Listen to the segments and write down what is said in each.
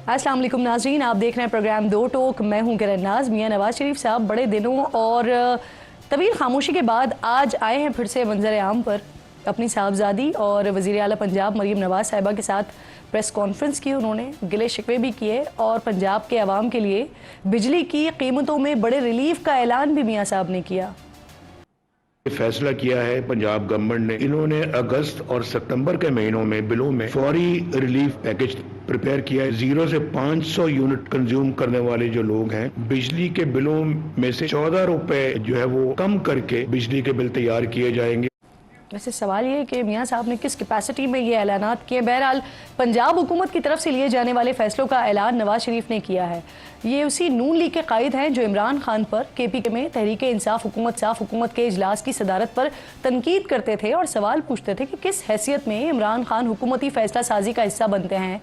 अस्सलाम वालेकुम नाज़रीन, आप देख रहे हैं प्रोग्राम दो टोक। मैं हूं किरण नाज। मियां नवाज शरीफ साहब बड़े दिनों और तवील खामोशी के बाद आज आए हैं फिर से मंजर आम पर। अपनी साहबजादी और वज़ीर आला पंजाब मरीम नवाज साहिबा के साथ प्रेस कॉन्फ्रेंस की उन्होंने, गिले शिकवे भी किए और पंजाब के अवाम के लिए बिजली की कीमतों में बड़े रिलीफ का ऐलान भी मियाँ साहब ने किया। फैसला किया है पंजाब गवर्नमेंट ने, इन्होंने अगस्त और सितंबर के महीनों में बिलों में फौरी रिलीफ पैकेज प्रिपेयर किया है। 0 से 500 यूनिट कंज्यूम करने वाले जो लोग हैं, बिजली के बिलों में से 14 रुपए जो है वो कम करके बिजली के बिल तैयार किए जाएंगे। वैसे सवाल ये है कि मियाँ साहब ने किस कैपेसिटी में ये ऐलानात किए। बहरहाल पंजाब हुकूमत की तरफ से लिए जाने वाले फैसलों का ऐलान नवाज शरीफ ने किया है। ये उसी नून लीग के कायद हैं जो इमरान खान पर KPK में तहरीक इंसाफ हुकूमत साफ हुकूमत के इजलास की सदारत पर तनकीद करते थे और सवाल पूछते थे कि किस हैसियत में इमरान खान हुकूमती फैसला साजी का हिस्सा बनते हैं।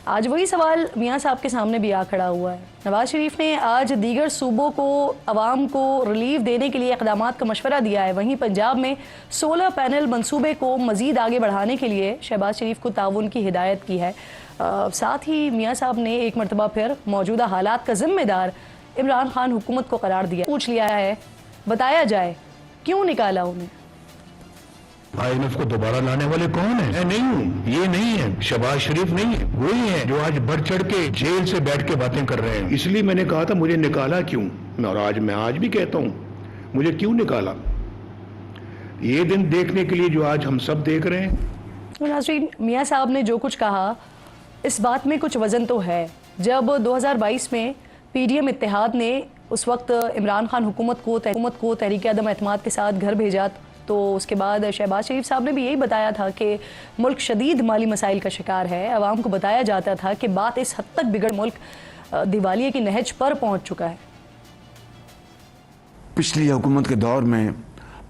आज वही सवाल मियाँ साहब के सामने भी आ खड़ा हुआ है। नवाज शरीफ ने आज दीगर सूबों को अवाम को रिलीफ देने के लिए इक़दामात का मशवरा दिया है। वहीं पंजाब में 16 पैनल मंसूबे को मज़ीद आगे बढ़ाने के लिए शहबाज शरीफ को ताउन की हिदायत की है। साथ ही मियाँ साहब ने एक मरतबा फिर मौजूदा हालात का जिम्मेदार इमरान खान हुकूमत को करार दिया। पूछ लिया है, बताया जाए क्यों निकाला उन्हें। IMF को दोबारा लाने वाले कौन है? मैं नहीं हूँ, ये नहीं है, शहबाज शरीफ नहीं है, वही है जो आज बढ़ चढ़ के जेल से बैठ के बातें कर रहे हैं। इसलिए मैंने कहा था मुझे निकाला क्यों, और आज भी कहता हूँ मुझे क्यों निकाला। ये दिन देखने के लिए जो आज हम सब देख रहे हैं। नाज़रीन, मियाँ साहब ने जो कुछ कहा इस बात में कुछ वजन तो है। जब 2022 में PDM इत्तेहाद ने उस वक्त इमरान खान हुकूमत को तहरीक अदम एतमाद के साथ घर भेजा, तो उसके बाद शहबाज शरीफ साहब ने भी यही बताया था कि मुल्क शदीद माली मसाइल का शिकार है। अवाम को बताया जाता था कि बात इस हद तक बिगड़ मुल्क दिवालिये की नहज पर पहुंच चुका है। पिछली हुकूमत के दौर में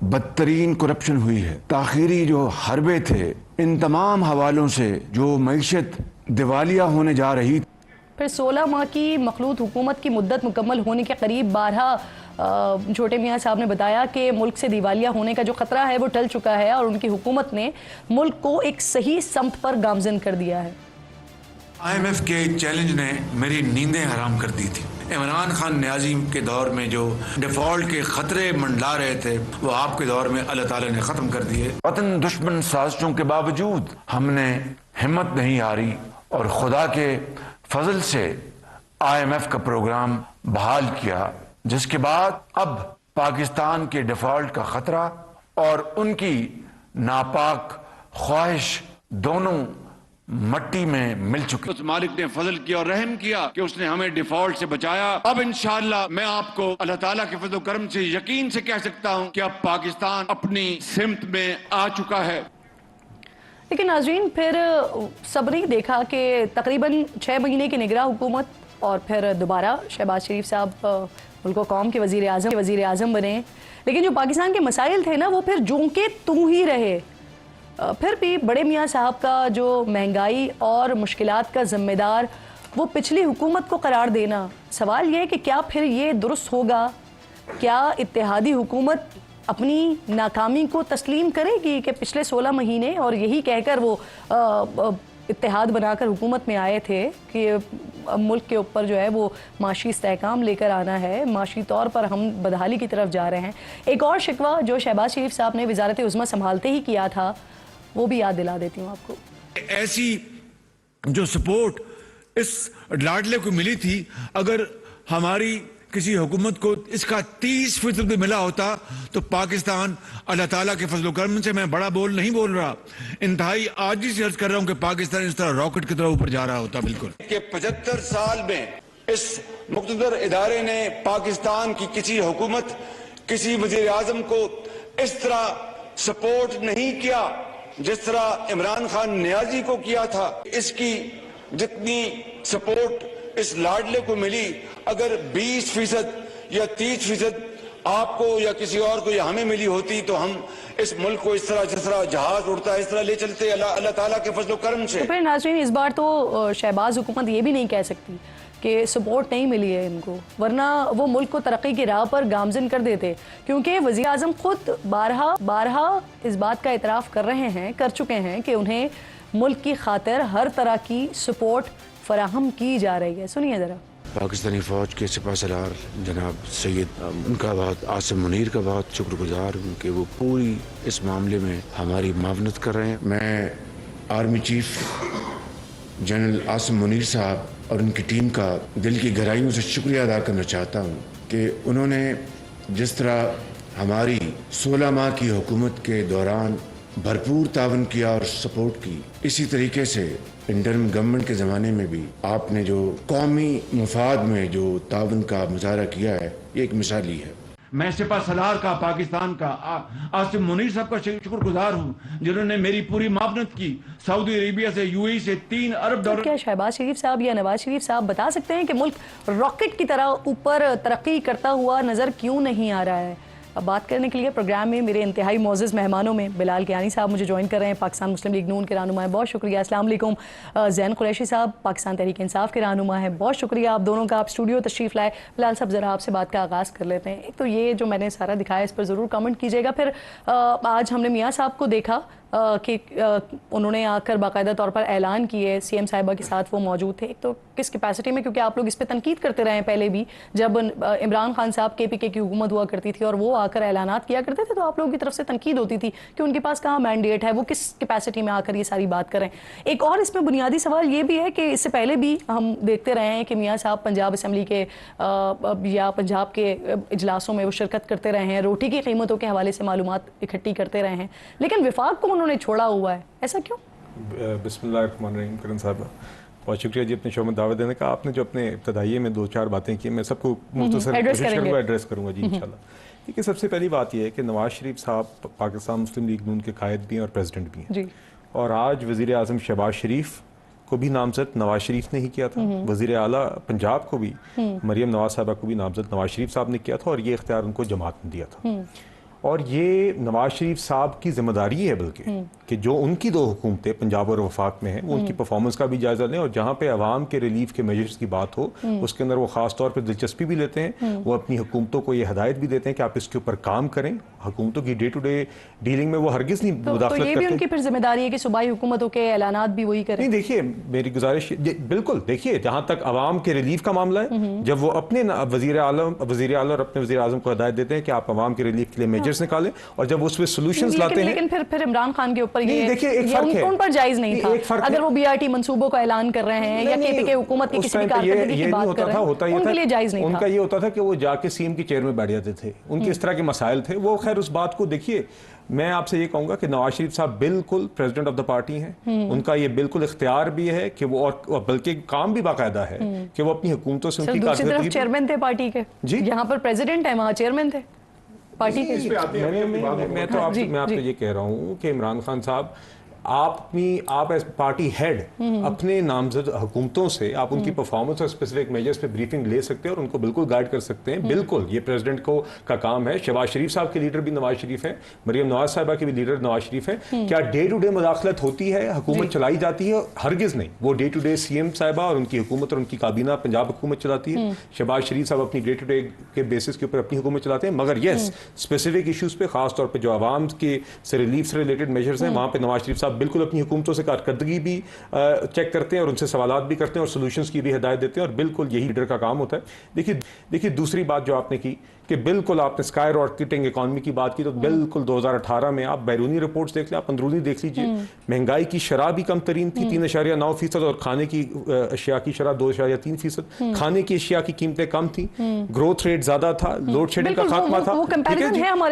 बदतरीन करप्शन हुई है। ताखीरी जो हरबे थे, इन तमाम हवालों से जो मईशत दिवालिया होने जा रही। फिर 16 माह की मखलूत हुकूमत की मुद्दत मुकम्मल होने के करीब 12 छोटे मियाँ साहब ने बताया कि मुल्क से दिवालिया होने का जो खतरा है वो टल चुका है और उनकी हुकूमत ने मुल्क को एक सही समत पर गामजन कर दिया है। IMF के चैलेंज ने मेरी नींदें हराम कर दी थी। इमरान खान न्याजी के दौर में जो डिफॉल्ट के खतरे मंडला रहे थे वो आपके दौर में अल्लाह ताला ने खत्म कर दिए। वतन दुश्मन साजिशों के बावजूद हमने हिम्मत नहीं हारी और खुदा के फजल से IMF का प्रोग्राम बहाल किया, जिसके बाद अब पाकिस्तान के डिफॉल्ट का खतरा और उनकी नापाक ख्वाहिश दोनों मट्टी में मिल चुकी। उस मालिक ने फजल किया और रहम किया कि उसने हमें डिफॉल्ट से बचाया। अब इंशाअल्लाह मैं आपको अल्लाह ताला के फजल करम से यकीन से कह सकता हूं कि अब पाकिस्तान अपनी सिमत में आ चुका है। लेकिन नाज़रीन, फिर सबने देखा कि तकरीबन 6 महीने की निगरान हुकूमत और फिर दोबारा शहबाज शरीफ साहब मुल्क कौम के वज़ीर आज़म बने। लेकिन जो पाकिस्तान के मसाइल थे ना, वो फिर जों के तू ही रहे। फिर भी बड़े मियाँ साहब का जो महंगाई और मुश्किलात का ज़िम्मेदार वो पिछली हुकूमत को करार देना, सवाल ये है कि क्या फिर ये दुरुस्त होगा? क्या इत्तेहादी हुकूमत अपनी नाकामी को तस्लीम करेगी कि पिछले 16 महीने और यही कहकर वो इत्तेहाद बनाकर हुकूमत में आए थे कि मुल्क के ऊपर जो है वो माशी इस्तेहकाम लेकर आना है, माशी तौर पर हम बदहाली की तरफ जा रहे हैं। एक और शिकवा जो शहबाज शरीफ साहब ने वज़ारत उज़्मा संभालते ही किया था वो भी याद दिला देती हूँ आपको। ऐसी जो सपोर्ट इस लाडले को मिली थी, अगर हमारी किसी हुकूमत को इसका 30% भी मिला होता तो पाकिस्तान अल्लाह ताला के फजल करम से, मैं बड़ा नहीं बोल रहा, इंतहाई आजिज़ से अर्ज कर रहा हूं कि पाकिस्तान इस तरह रॉकेट की तरह ऊपर जा रहा होता। बिल्कुल कि 75 साल में इस मुक़्तदर इदारे ने पाकिस्तान की किसी हुकूमत, किसी वज़ीर आज़म को इस तरह सपोर्ट नहीं किया जिस तरह इमरान खान न्याजी को किया था। इसकी जितनी सपोर्ट इस लाडले को मिली, अगर 20% या 30% आपको या किसी और को या हमें मिली होती तो हम इस मुल्क को इस तरह, जिस तरह जहाज उड़ता है इस तरह ले चलते अल्लाह ताला के फजल करम से। तो फिर नाज़रीन, इस बार तो शहबाज हुकूमत ये भी नहीं कह सकती कि सपोर्ट नहीं मिली है इनको, वरना वो मुल्क को तरक्की की राह पर गामजन कर देते, क्योंकि वज़ीर आज़म खुद बारहा इस बात का इतराफ़ कर चुके हैं कि उन्हें मुल्क की खातिर हर तरह की सपोर्ट फराहम की जा रही है। सुनिए ज़रा। पाकिस्तानी फ़ौज के सिपह सलार जनाब सैयद उनका बहुत आसिम मुनीर का बहुत शुक्रगुजार हूँ कि वो पूरी इस मामले में हमारी मावनत कर रहे हैं। मैं army chief general Asim Munir साहब और उनकी टीम का दिल की गहराइयों से शुक्रिया अदा करना चाहता हूँ कि उन्होंने जिस तरह हमारी 16 माह की हुकूमत के दौरान भरपूर तावन किया और सपोर्ट की, इसी तरीके से इंटर्म गवर्नमेंट के ज़माने में भी आपने जो कौमी मुफाद में जो तावन का मुजाहरा किया है, ये एक मिसाली है। मैं सिपा सलार का पाकिस्तान का आसिम मुनीर साहब का शुक्रगुजार हूँ जिन्होंने मेरी पूरी मावनत की। सऊदी अरेबिया से यूएई से $3 अरब। क्या शहबाज शरीफ साहब या नवाज शरीफ साहब बता सकते हैं कि मुल्क रॉकेट की तरह ऊपर तरक्की करता हुआ नजर क्यों नहीं आ रहा है? अब बात करने के लिए प्रोग्राम में मेरे इंतहाई मोअज़्ज़ज़ मेहमानों में बिलाल कियानी साहब मुझे ज्वाइन कर रहे हैं, पाकिस्तान मुस्लिम लीग नून के रहनुमा है, बहुत शुक्रिया। अस्सलाम वालेकुम। ज़ैन कुरैशी साहब पाकिस्तान तहरीक इंसाफ के रहनुमा है, बहुत शुक्रिया आप दोनों का, आप स्टूडियो तशरीफ़ लाए। बिलाल साहब ज़रा आपसे बात का आगाज़ कर लेते हैं। एक तो ये जो मैंने सारा दिखाया इस पर ज़रूर कमेंट कीजिएगा। फिर आज हमने मियाँ साहब को देखा कि उन्होंने आकर बाकायदा तौर पर ऐलान किए, सीएम साहिबा के साथ वो मौजूद थे। एक तो किस कैपेसिटी में, क्योंकि आप लोग इस पर तनकीद करते रहे हैं पहले भी, जब इमरान खान साहब KPK की हुकूमत हुआ करती थी और वो आकर ऐलानात किया करते थे तो आप लोगों की तरफ से तनकीद होती थी कि उनके पास कहाँ मैंडेट है, वो किस कैपेसिटी में आकर ये सारी बात करें। एक और इसमें बुनियादी सवाल ये भी है कि इससे पहले भी हम देखते रहे हैं कि मियाँ साहब पंजाब असम्बली के या पंजाब के इजलासों में वो शिरकत करते रहे हैं, रोटी की कीमतों के हवाले से मालूमात इकट्ठी करते रहे हैं, लेकिन विफाक को उन्होंने छोड़ा हुआ है, ऐसा क्यों? बिस्मिल्लाहिर्रहमानिर्रहीम। करण साहब बहुत शुक्रिया जी अपने शो में दावत देने का। आपने जो अपने इब्तदाइये में 2-4 बातें की, मैं सबको मुख्तसर एड्रेस करूँगा जी इंशाल्लाह। देखिए, सबसे पहली बात यह है कि नवाज शरीफ साहब पाकिस्तान मुस्लिम लीग नून के कायद भी हैं और प्रेसिडेंट भी हैं, और आज वज़ीर आज़म शहबाज शरीफ को भी नामजद नवाज शरीफ ने ही किया था, वज़ीर आला पंजाब को भी मरियम नवाज साहबा को भी नामजद नवाज शरीफ साहब ने किया था, और ये इख्तियार उनको जमात ने दिया था। और ये नवाज शरीफ साहब की जिम्मेदारी है बल्कि कि जो उनकी 2 हुकूमतें पंजाब और वफाक में हैं वो उनकी परफॉर्मेंस का भी जायजा लें, और जहाँ पे अवाम के रिलीफ के मेजर्स की बात हो उसके अंदर वो खास तौर पे दिलचस्पी भी लेते हैं। वो अपनी हुकूमतों को ये हदायत भी देते हैं कि आप इसके ऊपर काम करें। हुकूमतों की डे टू डे डीलिंग में वो हरगिज़ नहीं मुदाखलत करते। ये भी उनकी फिर जिम्मेदारी है कि सूबाई हुकूमतों के ऐलानात भी वही करें। नहीं, देखिए मेरी गुजारिश बिल्कुल, देखिए जहाँ तक अवाम के रिलीफ का मामला है, जब वो अपने वज़ीर आला और अपने वज़ीर आज़म को हदायत देते हैं कि आप अवाम के रिलीफ के लिए मेजर्स निकालें, और जब उसमें सॉल्यूशंस लाते हैं। लेकिन फिर इमरान खान के ऊपर ये देखिए एक फर्क है, उन पर जायज नहीं था। अगर वो BRT मंसूबों को ऐलान कर रहे हैं या KPK हुकूमत की किसी भी कारकर्दगी की बात कर रहे हैं, उनके लिए जायज नहीं था। उनका ये होता था कि वो जाके CM की चेयर में बैठ जाते थे, उनके इस तरह के मसाइल थे। वो खैर उस बात को देखिए, मैं आपसे ये कहूंगा कि नवाज शरीफ साहब बिल्कुल प्रेसिडेंट ऑफ द पार्टी हैं, उनका ये बिल्कुल इख्तियार भी है कि वो, और बल्कि काम भी बाकायदा है कि वो अपनी हुकूमतों से उनकी कारकर्दगी। चेयरमैन थे पार्टी के जी, यहाँ पर प्रेसिडेंट है, वहाँ चेयरमैन थे पार्टी के। मैं आपसे ये कह रहा हूँ कि इमरान खान साहब, आप एज पार्टी हेड अपने नामजद हुकूमतों से आप उनकी परफॉर्मेंस और स्पेसिफिक मेजर्स पे ब्रीफिंग ले सकते हैं और उनको बिल्कुल गाइड कर सकते हैं। बिल्कुल ये प्रेसिडेंट को का काम है। शहबाज शरीफ साहब के लीडर भी नवाज शरीफ हैं, मरियम नवाज साहिबा के भी लीडर नवाज शरीफ हैं। क्या डे टू डे मुदाखलत होती है, हुकूमत चलाई जाती है? हरगिज नहीं। वो डे टू डे CM साहिबा और उनकी हुकूमत और उनकी काबीना पंजाब हुकूमत चलाती है। शहबाज शरीफ साहब अपनी डे टू डे के बेसिस के ऊपर अपनी हुकूमत चलाते हैं, मगर येस स्पेसिफिक इशूज़ पे, खास तौर पर जो आवाम के से रिलीफ से रिलेटेड मेजर्स हैं, वहाँ पर नवाज शरीफ साहब बिल्कुल अपनी हुकूमतों से कारकर्दगी भी चेक करते हैं और उनसे सवालात भी करते हैं और सॉल्यूशंस की भी हिदायत देते हैं, और बिल्कुल यही लीडर का काम होता है। देखिए दूसरी बात जो आपने की कि बिल्कुल आपने स्काई रॉकेटिंग इकॉनमी की बात की, तो बिल्कुल 2018 में आप बैरूनी रिपोर्ट्स देख लें, आप अंदरूनी देख लीजिए, महंगाई की शरह भी कम तरीन थी 3.9%, और खाने की अशिया की शरह 2.3%। खाने की अशिया की कीमतें कम थी, ग्रोथ रेट ज्यादा था, लोड शेडिंग का खात्मा था।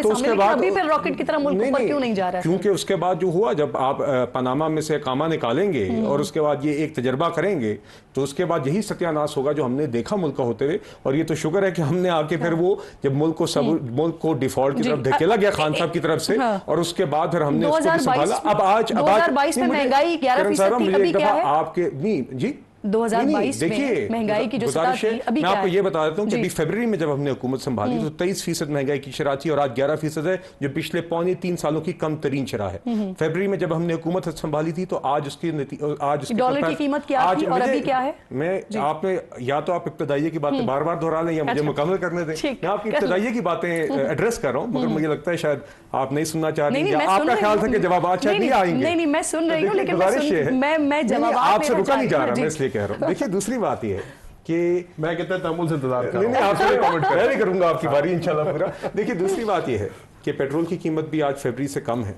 तो उसके बाद रॉकेट की तरह मुल्क ऊपर क्यों नहीं जा रहा है? क्योंकि उसके बाद जो हुआ, जब आप पनामा में से कामा निकालेंगे और उसके बाद ये एक तजर्बा करेंगे, तो उसके बाद यही सत्यानाश होगा जो हमने देखा मुल्क का होते हुए। और ये तो शुक्र है कि हमने आके फिर वो जब मुल्क को डिफॉल्ट की तरफ धकेला गया खान साहब की तरफ से, और उसके बाद फिर हमने उसको भी संभाला। अब आज 2022 में महंगाई 11% थी, अभी क्या है? आपके नहीं जी 2022 में महंगाई की जो सतह थी, अभी मैं आपको ये बता देता हूँ कि अभी फरवरी में जब हमने हुकूमत संभाली तो 23% महंगाई की शरह थी, और आज 11% है, जो पिछले 2.25 सालों की कम तरीन शरह है। फरवरी में जब हमने हुकूमत संभाली थी तो आज उसकी डॉलर की कीमत क्या थी और अभी क्या है? मैं आपने या तो आप इब्तदाइये की बातें बार बार दोहरा लें या मुझे मुकम्मल करने दें। मैं आपकी इब्तदाइये की बातें एड्रेस कर रहा हूँ, मगर मुझे लगता है शायद आप नहीं सुनना चाह रही, आपका ख्याल था कि जवाब शायद नहीं आएंगे। नहीं, मैं सुन रही हूँ, लेकिन मैं जवाब आपसे रुका नहीं जा रहा, मैं इसलिए कह रहा हूँ। देखिए दूसरी बात यह है कि मैं कितना तमुल से इंतजार कर नहीं आपसे कमेंट मैं भी करूंगा आपकी बारी इंशाल्लाह पूरा। देखिए दूसरी बात यह है कि पेट्रोल की कीमत भी आज फरवरी से कम है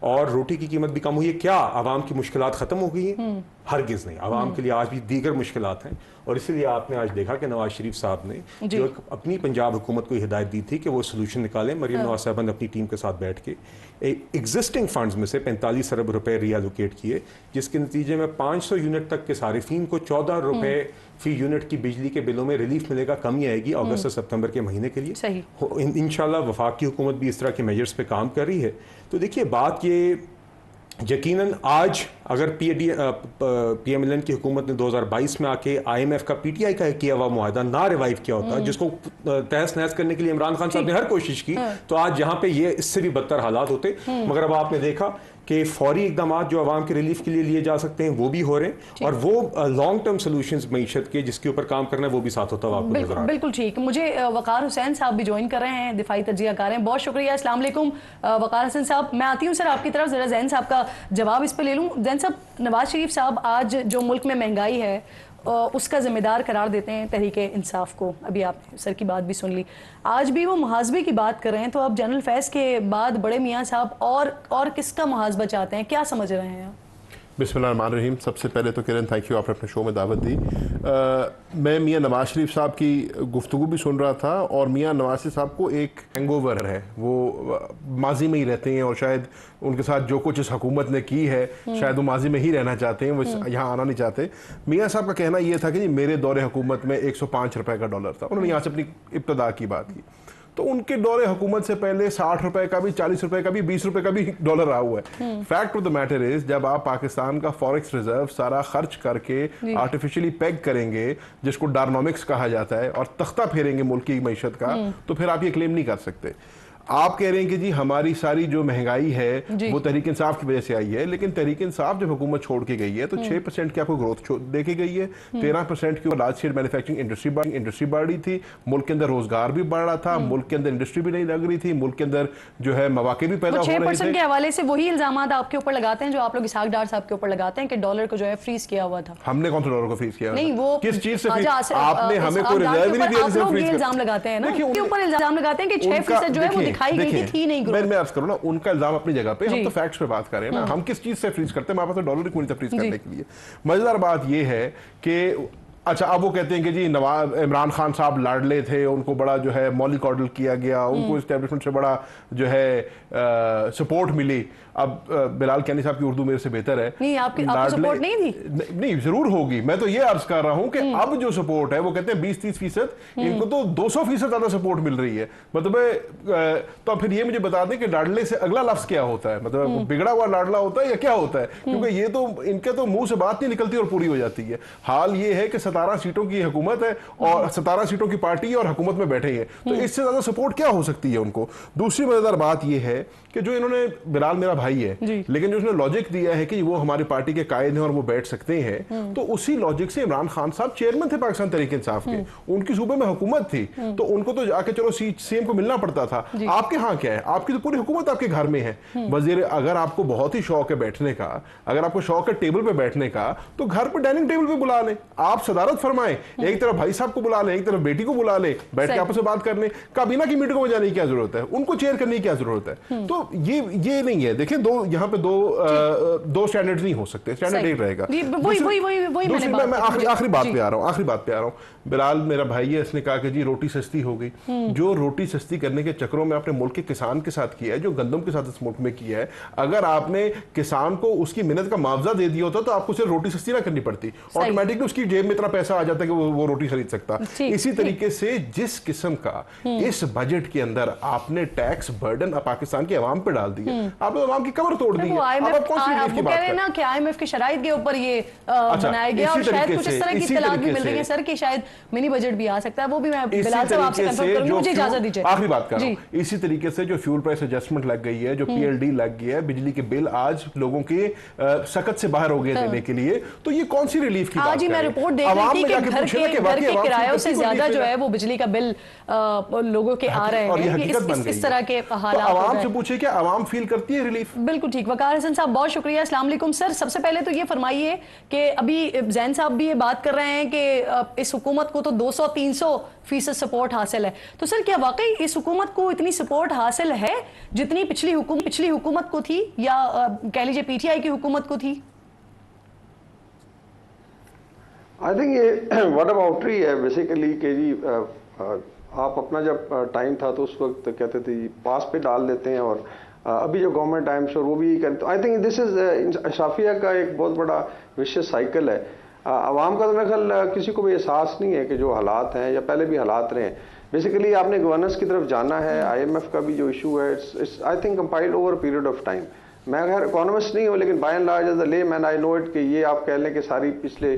और रोटी की कीमत भी कम हुई है। क्या आवाम की मुश्किलात खत्म हो गई हैं? हरगिज़ नहीं, आवाम के लिए आज भी दीगर मुश्किलात हैं और इसीलिए आपने आज देखा कि नवाज शरीफ साहब ने जो अपनी पंजाब हुकूमत को हिदायत दी थी कि वो सोल्यूशन निकालें, मरीम नवाज साहब ने अपनी टीम के साथ बैठ के एग्जिस्टिंग फंड्स में से 45 अरब रुपए रीएलोकेट किए, जिसके नतीजे में 500 यूनिट तक के सारिफीन को 14 रुपए फी यूनिट की बिजली के बिलों में रिलीफ मिलेगा, कमी आएगी अगस्त से सितंबर के महीने के लिए। इंशाल्लाह वफाक की हुकूमत भी इस तरह के मेजर्स पे काम कर रही है। तो देखिए बात ये यकीनन आज अगर पीएमएलएन की हुकूमत ने 2022 में आके आईएमएफ का पीटीआई का किया हुआ मुआहदा ना रिवाइव किया होता, जिसको तहस नहस करने के लिए इमरान खान साहब ने हर कोशिश की, तो आज यहाँ पे ये इससे भी बदतर हालात होते। मगर अब आपने देखा कि फौरी इकदाम जो आवाम के रिलीफ के लिए लिए जा सकते हैं वो भी हो रहे हैं और वो लॉन्ग टर्म सोल्यूशंस मईशत के जिसके ऊपर काम करना है वो भी साथ होता हुआ आपको नजर आ रहा है। बिल्कुल ठीक। मुझे वकार हुसैन साहब भी ज्वाइन कर रहे हैं, दिफाई तज्जियाकार हैं। बहुत शुक्रिया। अस्सलाम वालेकुम वकार हुसैन साहब। मैं आती हूँ सर आपकी तरफ, जरा जैन साहब का जवाब इस पर ले लूँ। जैन साहब, नवाज शरीफ साहब आज जो मुल्क में महंगाई है उसका जिम्मेदार करार देते हैं तहरीके इंसाफ को, अभी आपने सर की बात भी सुन ली, आज भी वो मुहासबे की बात कर रहे हैं। तो अब जनरल फैज़ के बाद बड़े मियाँ साहब और किसका मुहासबा चाहते हैं, क्या समझ रहे हैं आप? बिस्मिल्लाहिर्रहमानिर्रहीम। सबसे पहले तो किरण थैंक यू, आपने अपने शो में दावत दी। मैं मियाँ नवाज शरीफ साहब की गुफ्तगू भी सुन रहा था और मियाँ नवाज शरीफ साहब को एक हैंगओवर है, वो माजी में ही रहते हैं और शायद उनके साथ जो कुछ इस हुकूमत ने की है शायद वो माजी में ही रहना चाहते हैं, वो यहाँ आना नहीं चाहते। मियाँ साहब का कहना ये था कि जी मेरे दौरे हुकूमत में 105 रुपए का डॉलर था, उन्होंने यहाँ से अपनी इब्तदा की बात की। तो उनके दौरे हुकूमत से पहले 60 रुपए का भी, 40 रुपए का भी, 20 रुपए का भी डॉलर रहा हुआ है। Fact of the matter is जब आप पाकिस्तान का फॉरेक्स रिजर्व सारा खर्च करके आर्टिफिशियली पेग करेंगे, जिसको डायनामिक्स कहा जाता है, और तख्ता फेरेंगे मुल्क की मईशत का, तो फिर आप ये क्लेम नहीं कर सकते। आप कह रहे हैं कि जी हमारी सारी जो महंगाई है वो तहरीक इंसाफ की वजह से आई है, लेकिन तहरीक इंसाफ जब हुकूमत छोड़ के गई है तो 6% की आपको ग्रोथ देखी गई है, 13% की लार्ज स्केल मैन्युफैक्चरिंग इंडस्ट्री बढ़ रही थी, मुल्क के अंदर रोजगार भी बढ़ रहा था, मुल्क के अंदर इंडस्ट्री भी नहीं लग रही थी, मुल्क के अंदर जो है मौके भी पैदा हो रहे थे। 6% के हवाले से वही इल्जाम आपके ऊपर लगाते हैं जो आप लोग इसहाक डार साहब के ऊपर लगाते हैं कि डॉलर को जो है फ्रीज किया हुआ था। हमने कौन सा डॉलर को फ्रीज किया? नहीं, वो किस चीज से? आपने हमें कोई रिजर्व नहीं दिया जिससे फ्रीज इल्जाम लगाते हैं ना, उनके ऊपर इल्जाम लगाते हैं कि 6% जो है वो दिखाई गई थी नहीं। मैं अर्ज करूं ना, उनका इल्जाम अपनी जगह पे, हम तो फैक्ट्स पे बात कर रहे हैं ना, हम किस चीज से फ्रीज करते हैं? हमारे पास डॉलर की फ्रीज करने के लिए। मजेदार बात यह है कि अच्छा अब वो कहते हैं कि जी नवाज इमरान खान साहब लाडले थे, उनको बड़ा जो है मौलिक ऑर्डर किया गया, उनको एस्टेब्लिशमेंट से बड़ा जो है सपोर्ट मिली। अब बिलाल कैनी साहब की उर्दू मेरे से बेहतर है। नहीं, आपको सपोर्ट नहीं थी? नहीं, जरूर होगी। मैं तो ये अर्ज कर रहा हूं कि अब जो सपोर्ट है वो कहते हैं 20-30%, इनको तो 200% ज्यादा सपोर्ट मिल रही है। मतलब तो फिर ये मुझे बता दें कि लाडले से अगला लफ्ज क्या होता है, मतलब बिगड़ा हुआ लाडला होता है या क्या होता है? क्योंकि ये तो इनके तो मुंह से बात नहीं निकलती और पूरी हो जाती है। हाल ये है कि 17 सीटों की हुकूमत है और 17 सीटों की पार्टी और हुकूमत में बैठे हैं, तो इससे ज्यादा सपोर्ट क्या हो सकती है उनको? दूसरी मजेदार बात यह है कि जो इन्होंने, बिलाल मेरा भाई है, लेकिन जो उसने लॉजिक दिया है कि वो हमारी पार्टी के कायद हैं और वो बैठ सकते हैं, तो उसी लॉजिक से इमरान खान साहब चेयरमैन थे पाकिस्तान तहरीक इंसाफ के, उनकी सूबे में हुकूमत थी, तो उनको तो जाके चलो सीएम को मिलना पड़ता था। आपके यहाँ क्या है? आपकी तो पूरी हुकूमत आपके घर में है। वजीर, अगर आपको बहुत ही शौक है बैठने का, अगर आपको शौक है टेबल पे बैठने का, तो घर पे डाइनिंग टेबल पे बुला लें, आप सदारत फरमाएं, एक तरफ भाई साहब को बुला लें, एक तरफ बेटी को बुला लें, बैठ के आपस में बात कर लें। काबीना की मीटिंगों में जाने की क्या जरूरत है? उनको चेयर करने की क्या जरूरत है? तो ये नहीं है। देखिए, यहाँ पे दो स्टैंडर्ड्स नहीं हो सकते, स्टैंडर्ड एक रहेगा। मैं आखिरी बात पे आ रहा हूँ। बिलाल मेरा भाई है, इसने कहा कि जी रोटी सस्ती हो गई। जो रोटी सस्ती करने के चक्रों में आपने मुल्क के किसान के साथ किया है, जो गंदम के साथ इस मुल्क में किया है, अगर आपने किसान को उसकी मेहनत का मुआवजा दे दिया होता तो आपको सिर्फ रोटी सस्ती ना करनी पड़ती, ऑटोमेटिकली उसकी जेब में इतना पैसा आ जाता है कि वो रोटी खरीद सकता। इसी तरीके से जिस किस्म का इस बजट के अंदर आपने टैक्स बर्डन पाकिस्तान की आवाम पे डाल दिया, आपने आवाम की कमर तोड़ दी है। IMF की शराइत के ऊपर ये बनाया गया और शायद कुछ इस तरह की इत्तलात भी मिल रही है सर कि शायद मिनी बजट भी आ सकता है। वो भी मैं बिलाल साहब आपसे कंफर्म करूंगा, मुझे इजाजत दीजिए। आखिरी बात कर रहा हूं, इसी तरीके से जो फ्यूल प्राइस एडजस्टमेंट लग गई है, जो PLD लग गया है, बिजली के बिल आज लोगों के सकत से बाहर हो गए देने के लिए, तो ये कौन सी रिलीफ की बात है? मैं रिपोर्ट देख आवाम थी में कि जाके घर पूछे ना कि के वाकई आवाम किरायों से से ज्यादा जो है वो बिजली का बिल लोगों के आ रहे और ये हैं कि हकीकत बन गई इस तरह के तो हालात हो आवाम गए। से पूछे कि आवाम फील करती है रिलीफ। बिल्कुल ठीक। वकार हसन साहब बहुत शुक्रिया। अस्सलाम वालेकुम सर। सबसे पहले तो ये फरमाइए कि अभी जैन साहब भी ये बात कर रहे हैं कि इस हुकूमत को तो 200-300% सपोर्ट हासिल है, तो सर क्या वाकई इस हुकूमत को इतनी सपोर्ट हासिल है जितनी पिछली हुकूमत को थी, या कह लीजिए पीटीआई की हुकूमत को थी? आई थिंक ये व्हाट अबाउटरी है बेसिकली कि जी आप अपना जब टाइम था तो उस वक्त कहते थे जी पास पे डाल देते हैं, और अभी जो गवर्नमेंट टाइम श्योर वो भी करते। आई थिंक दिस इज अशराफिया का एक बहुत बड़ा विशेष साइकिल है। आवाम का तो मेरे ख्याल किसी को भी एहसास नहीं है कि जो हालात हैं या पहले भी हालात रहे हैं। बेसिकली आपने गवर्नेंस की तरफ जाना है। IMF का भी जो इशू है it's I think compiled over period of time. मैं खैर इकोनॉमिस्ट नहीं हूँ, लेकिन by and large as a layman I know it कि ये आप कह लें कि सारी पिछले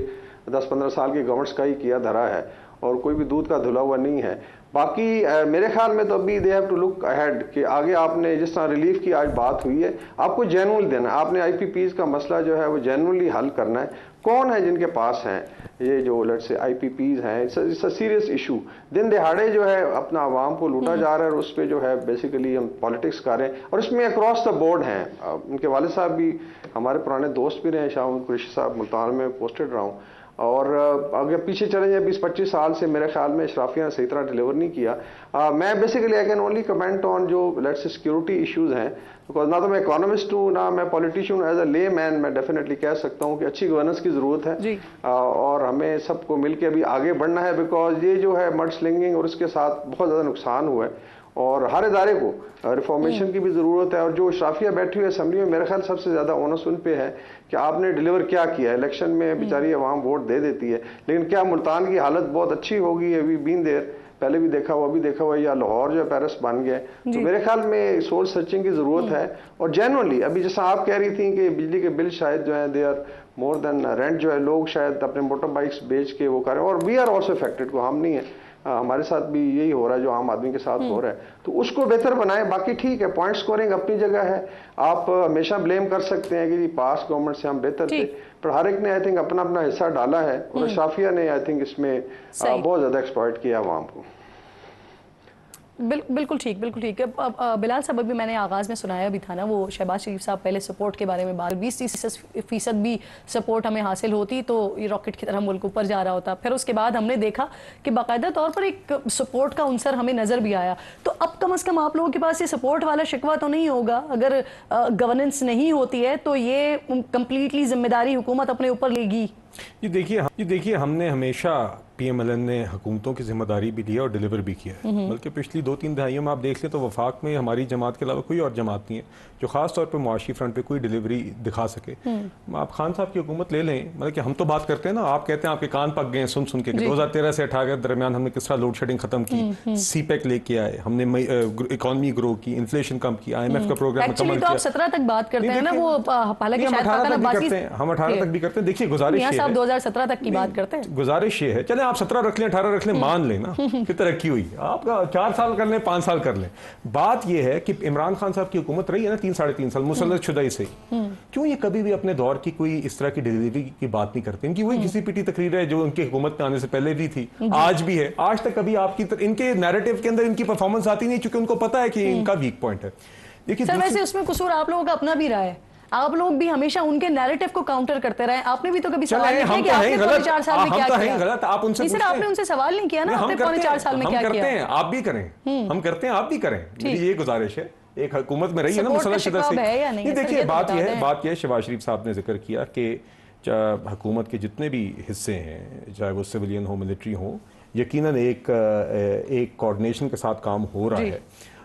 10-15 साल की गवर्नमेंट्स का ही किया धरा है और कोई भी दूध का धुला हुआ नहीं है। बाकी मेरे ख्याल में तो अभी they have to look ahead कि आगे आपने जिस तरह रिलीफ की आज बात हुई है, आपको जेन्युइन देना है। आपने IPPs का मसला जो है वो जेन्युइनली हल करना है। कौन है जिनके पास हैं ये जो लेट्स से IPPs हैं, इट्स अ सीरियस इशू। दिन दिहाड़े जो है अपना आवाम को लूटा जा रहा है और उस पर जो है बेसिकली हम पॉलिटिक्स कर रहे हैं, और इसमें अक्रॉस द बोर्ड हैं। उनके वालिद साहब भी हमारे पुराने दोस्त भी रहे, शाह कुरैशी साहब मुल्तान में पोस्टेड रहा हूँ, और अगर पीछे चले जाए 20-25 साल से मेरे ख्याल में अशराफिया ने सही तरह डिलीवर नहीं किया। मैं basically I can only comment on जो लेट्स से सिक्योरिटी इश्यूज हैं, बिकॉज ना तो मैं इकोनॉमिस्ट हूँ ना मैं पॉलिटिशियन हूँ। एज अ ले मैन मैं डेफिनेटली कह सकता हूँ कि अच्छी गवर्नेंस की ज़रूरत है और हमें सबको मिलकर अभी आगे बढ़ना है, बिकॉज ये जो है मड स्लिंगिंग और इसके साथ बहुत ज़्यादा नुकसान हुआ है और हर इदारे को रिफॉर्मेशन की भी ज़रूरत है। और जो अशराफिया बैठी हुई असेंबली में मेरे ख्याल सबसे ज़्यादा ओनस उन पे है कि आपने डिलीवर क्या किया है। इलेक्शन में बेचारी आवाम वोट दे देती है, लेकिन क्या मुल्तान की हालत बहुत अच्छी होगी? अभी बीन देर पहले भी देखा हुआ, अभी देखा हुआ, या लाहौर जो है पेरिस बन गया। तो मेरे ख्याल में सोल सर्चिंग की ज़रूरत है। और जेन्युइनली अभी जैसा आप कह रही थी कि बिजली के बिल शायद जो है they are more than rent, जो है लोग शायद अपने मोटर बाइक्स बेच के वो करें, और वी आर ऑल्सो अफेक्टेड, को हम नहीं है, हमारे साथ भी यही हो रहा है जो आम आदमी के साथ हो रहा है। तो उसको बेहतर बनाएं। बाकी ठीक है, पॉइंट स्कोरिंग अपनी जगह है, आप हमेशा ब्लेम कर सकते हैं कि जी पास गवर्नमेंट से हम बेहतर थे, पर हर एक ने आई थिंक अपना अपना हिस्सा डाला है, और अशराफिया ने आई थिंक इसमें बहुत ज़्यादा एक्सप्लॉइट किया आवाम को। बिल्कुल ठीक, बिल्कुल ठीक है। बिलाल साहब, अभी मैंने आगाज़ में सुनाया भी था ना वो शहबाज शरीफ साहब पहले सपोर्ट के बारे में बात, 20-30% भी सपोर्ट हमें हासिल होती तो ये रॉकेट की तरह मुल्क ऊपर जा रहा होता। फिर उसके बाद हमने देखा कि बाकायदा तौर पर एक सपोर्ट का अंसर हमें नज़र भी आया। तो अब कम से कम आप लोगों के पास ये सपोर्ट वाला शिकवा तो नहीं होगा? अगर गवर्नेंस नहीं होती है तो ये कंप्लीटली जिम्मेदारी हुकूमत अपने ऊपर लेगी। ये देखिए हमने हमेशा PMLN ने हुकूमतों की जिम्मेदारी भी लिया और डिलीवर भी किया है। बल्कि पिछली 2-3 दहाइयों में आप देख लें तो वफाक में हमारी जमात के अलावा कोई और जमात नहीं है जो खास तौर पर मुआशी फ्रंट पे कोई डिलीवरी दिखा सके। आप खान साहब की हुकूमत ले लें, मतलब कि हम तो बात करते हैं ना, आप कहते हैं आपके कान पक गए सुन सुन के 2013 से 18 के दरमियान हमने किस तरह लोड शेडिंग खत्म की, CPEC लेके आए, हमने इकॉनमी ग्रो की, इन्फ्लेशन कम की, IMF का प्रोग्राम एक्चुअली तो आप 17 तक बात करते हैं ना, वो हालांकि हम 18 तक भी करते हैं। देखिए गुजारिश है, 2017 तक की बात करते हैं, गुजारिश ये है, चले आप 17 रख लें, 18 रख लें, मान लेना कि तरक्की हुई, आपका 4 साल कर लें, 5 साल कर लें। बात यह है कि इमरान खान साहब की हुकूमत रही है ना 3-3.5 साल मुसल्लत शुदाई से, क्यों ये कभी भी अपने दौर की कोई इस तरह की डिलीवरी की बात नहीं करते? इनकी वही घिसी पिटी तकरीर है जो उनकी हुकूमत में आने से पहले भी थी, आज भी है। आज तक कभी आपकी इनके नैरेटिव के अंदर इनकी परफॉर्मेंस आती नहीं, क्योंकि उनको पता है कि इनका वीक पॉइंट है। देखिए सर, वैसे उसमें कसूर आप लोगों का अपना भी रहा है, आप लोग भी हमेशा उनके नैरेटिव को काउंटर करते रहे। आपने भी तो कभी सवाल नहीं किया कि आपने 4 साल में क्या किया? गलत आप उनसे सर, आपने उनसे सवाल नहीं किया ना, आपने 4 साल में क्या किया? करते हैं, आप भी करें, हम करते हैं, आप भी करें, मेरी ये गुजारिश है। एक हुकूमत में रही है ना मुसल्लत शुदा से। देखिए बात यह है, शहबाज शरीफ साहब ने जिक्र किया कि हुकूमत के जितने भी हिस्से हैं, चाहे वो सिविलियन हो, मिलिट्री हो, यकीनन एक कोऑर्डिनेशन के साथ काम हो रहा है।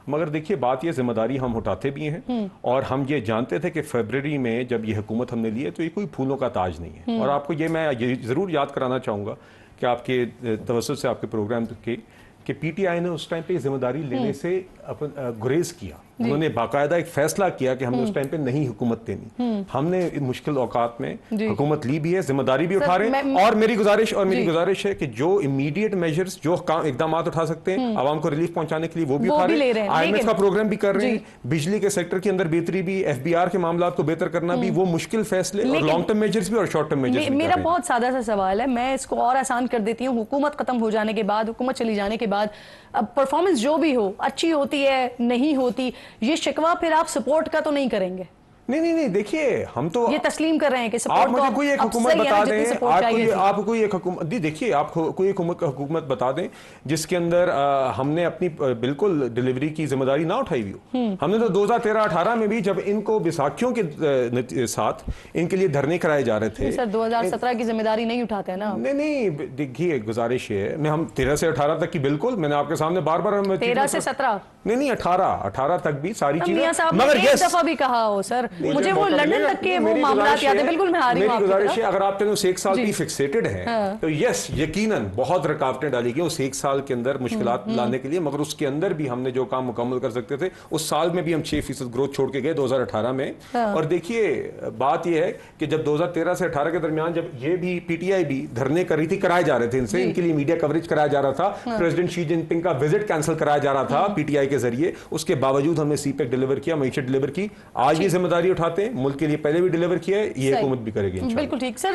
मगर देखिए बात ये, जिम्मेदारी हम उठाते भी हैं और हम ये जानते थे कि फरवरी में जब ये हुकूमत हमने ली है तो ये कोई फूलों का ताज नहीं है। और आपको ये मैं ये ज़रूर याद कराना चाहूँगा कि आपके तवज्जुह से आपके प्रोग्राम के कि PTI ने उस टाइम पे जिम्मेदारी लेने से गुरेज किया। उन्होंने बाकायदा एक फैसला किया कि हमने उस टाइम पे नहीं हुकूमत देनी। हमने इन मुश्किल औकात में हुकूमत ली भी है, जिम्मेदारी भी उठा रहे हैं। और मेरी गुजारिश है कि जो इमीडिएट मेजर्स, जो इकदाम उठा सकते हैं आवाम को रिलीफ पहुंचाने के लिए, वो भी उठा रहे हैं। IMF का प्रोग्राम भी कर रहे हैं, बिजली के सेक्टर के अंदर बेहतरी भी, FBR के मामला को बेहतर करना भी, वो मुश्किल फैसले और लॉन्ग टर्म मेजर्स भी और शॉर्ट टर्म मेजर्स भी। मेरा बहुत सादा सा सवाल है, मैं इसको और आसान कर देती हूँ। हुकूमत खत्म हो जाने के बाद, हुकूमत चली जाने के बाद, अब परफॉर्मेंस जो भी हो, अच्छी होती है नहीं होती, ये शिकवा फिर आप सपोर्ट का तो नहीं करेंगे? नहीं, देखिए हम तो ये तस्लीम कर रहे हैं कि आप मुझे कोई एक हुकूमत बता दें, आप कोई एक हुकूमत देखिए, आप कोई एक हुकूमत बता दें जिसके अंदर हमने अपनी बिल्कुल डिलीवरी की जिम्मेदारी ना उठाई हुई हो। हमने तो 2013-18 में भी, जब इनको बैसाखियों के साथ इनके लिए धरने कराए जा रहे थे। सर 2017 की जिम्मेदारी नहीं उठाते ना? नहीं, देखिए गुजारिश है, मैं हम 13 से 18 तक की, बिल्कुल मैंने आपके सामने बार 13 से 17 नहीं 18 तक भी सारी चीजें, मगर एक दफा भी कहा हो सर, मुझे वो लंदन तक के वो मामलात याद है। बिल्कुल मैं हारी हूं। मेरी गुजारिश है, अगर आप तीनों से 1 साल भी फिक्सेटेड हैं तो यस, यकीनन बहुत रुकावटें डाली गई उस 1 साल के अंदर मुश्किलात लाने के लिए, मगर उसके अंदर भी हमने जो काम मुकम्मल कर सकते थे, उस साल में भी हम 6% ग्रोथ छोड़ के गए 2018 में। और देखिए बात यह है कि जब 2013 से 18 के दरमियान, जब ये भी PTI भी धरने कर रही थी, कराए जा रहे थे इनसे, इनके लिए मीडिया कवरेज कराया जा रहा था, प्रेसिडेंट शी जिनपिंग का विजिट कैंसिल कराया जा रहा था PTI के जरिए, उसके बावजूद हमने CPEC डिलीवर किया, मईशत डिलीवर की। आज ये जिम्मेदारी उठाते हैं, मुल्क के लिए पहले भी डिलीवर किया है, ये हुकूमत भी करेगी इंशाल्लाह। बिल्कुल ठीक। सर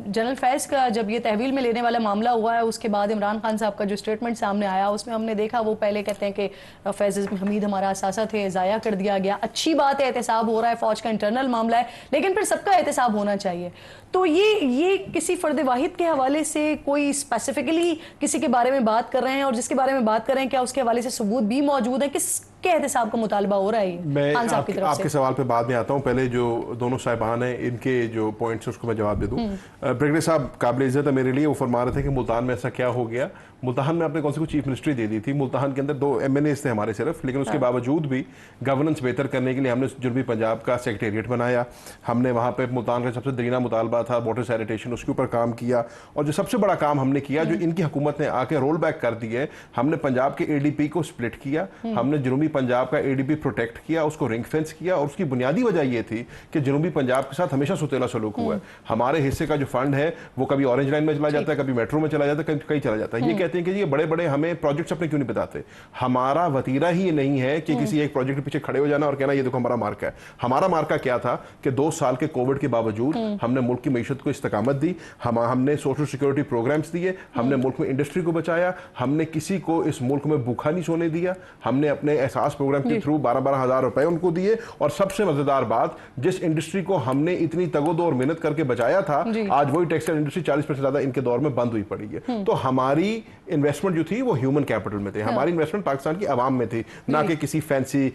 जनरल फैज का जब ये तहवील में लेने वाला मामला हुआ है, उसके बाद इमरान खान साहब का जो स्टेटमेंट सामने आया, उसमें हमने देखा वो पहले कहते हैं कि फैज हमीद हमारा असासा थे, ज़ाया कर दिया गया। अच्छी बात है, एहतसाब हो रहा है, फौज का इंटरनल मामला है, लेकिन फिर सबका एहतसाब होना चाहिए। तो ये किसी फर्द वाहिद के हवाले से कोई स्पेसिफिकली किसी के बारे में बात कर रहे हैं, और जिसके बारे में बात कर रहे हैं, क्या उसके हवाले से सबूत भी मौजूद है? किसके एहतसाब का मुतालबा हो रहा है? मैं आपके सवाल पे बाद में आता हूं, पहले जो दोनों साहिबान हैं इनके जो पॉइंट्स हैं उसको मैं जवाब दे दूं। ब्रिगेडियर साहब काबिल इज्जत है मेरे लिए, वो फरमा रहे थे कि मुल्तान में ऐसा क्या हो गया। मुल्तान में आपने कौन सी को चीफ मिनिस्ट्री दे दी थी? मुल्तान के अंदर 2 MNAs थे हमारे सिर्फ, लेकिन उसके बावजूद भी गवर्नेंस बेहतर करने के लिए हमने जुनूबी पंजाब का सेक्रेटेरिएट बनाया। हमने वहाँ पे मुल्तान का सबसे दरीना मुतालबा था वाटर सैनिटेशन, उसके ऊपर काम किया। और जो सबसे बड़ा काम हमने किया, जो इनकी हुकूमत ने आके रोल बैक कर दिए, हमने पंजाब के ADP को स्प्लिट किया, हमने जुनूबी पंजाब का ADP प्रोटेक्ट किया, उसको रिंग फेंस किया। और उसकी बुनियादी वजह यह थी कि जुनूबी पंजाब के साथ हमेशा सुतेला सलूक हुआ है। हमारे हिस्से का जो फंड है वो कभी ऑरेंज लाइन में चला जाता है, कभी मेट्रो में चला जाता है, कहीं चला जाता है। ये कहते हैं कि ये बड़े बड़े हमें प्रोजेक्ट्स अपने क्यों नहीं बताते? हमारा वतीरा ही ये नहीं है कि किसी एक प्रोजेक्ट के पीछे खड़े हो जाना और कहना ये देखो हमारा मार्का है। हमारा मार्का क्या था कि 2 साल के कोविड के बावजूद हमने मुल्क की मईशत को इस्तकामत दी, हमने सोशल सिक्योरिटी प्रोग्राम्स दिए, हमने मुल्क में इंडस्ट्री को बचाया, हमने किसी को इस मुल्क में भूखा नहीं सोने दिया, हमने अपने एहसास प्रोग्राम के थ्रू 12-12 हज़ार रुपए उनको दिए। और सबसे मजेदार बात, जिस इंडस्ट्री को हमने इतनी तगोदो और मेहनत करके बचाया था, आज वही टेक्सटाइल इंडस्ट्री 40% ज्यादा इनके दौर में बंद हुई पड़ी है। तो हमारी इन्वेस्टमेंट जो थी वो ह्यूमन कैपिटल में थे, हमारी इन्वेस्टमेंट पाकिस्तान की आवाम में थी, ना कि किसी फैंसी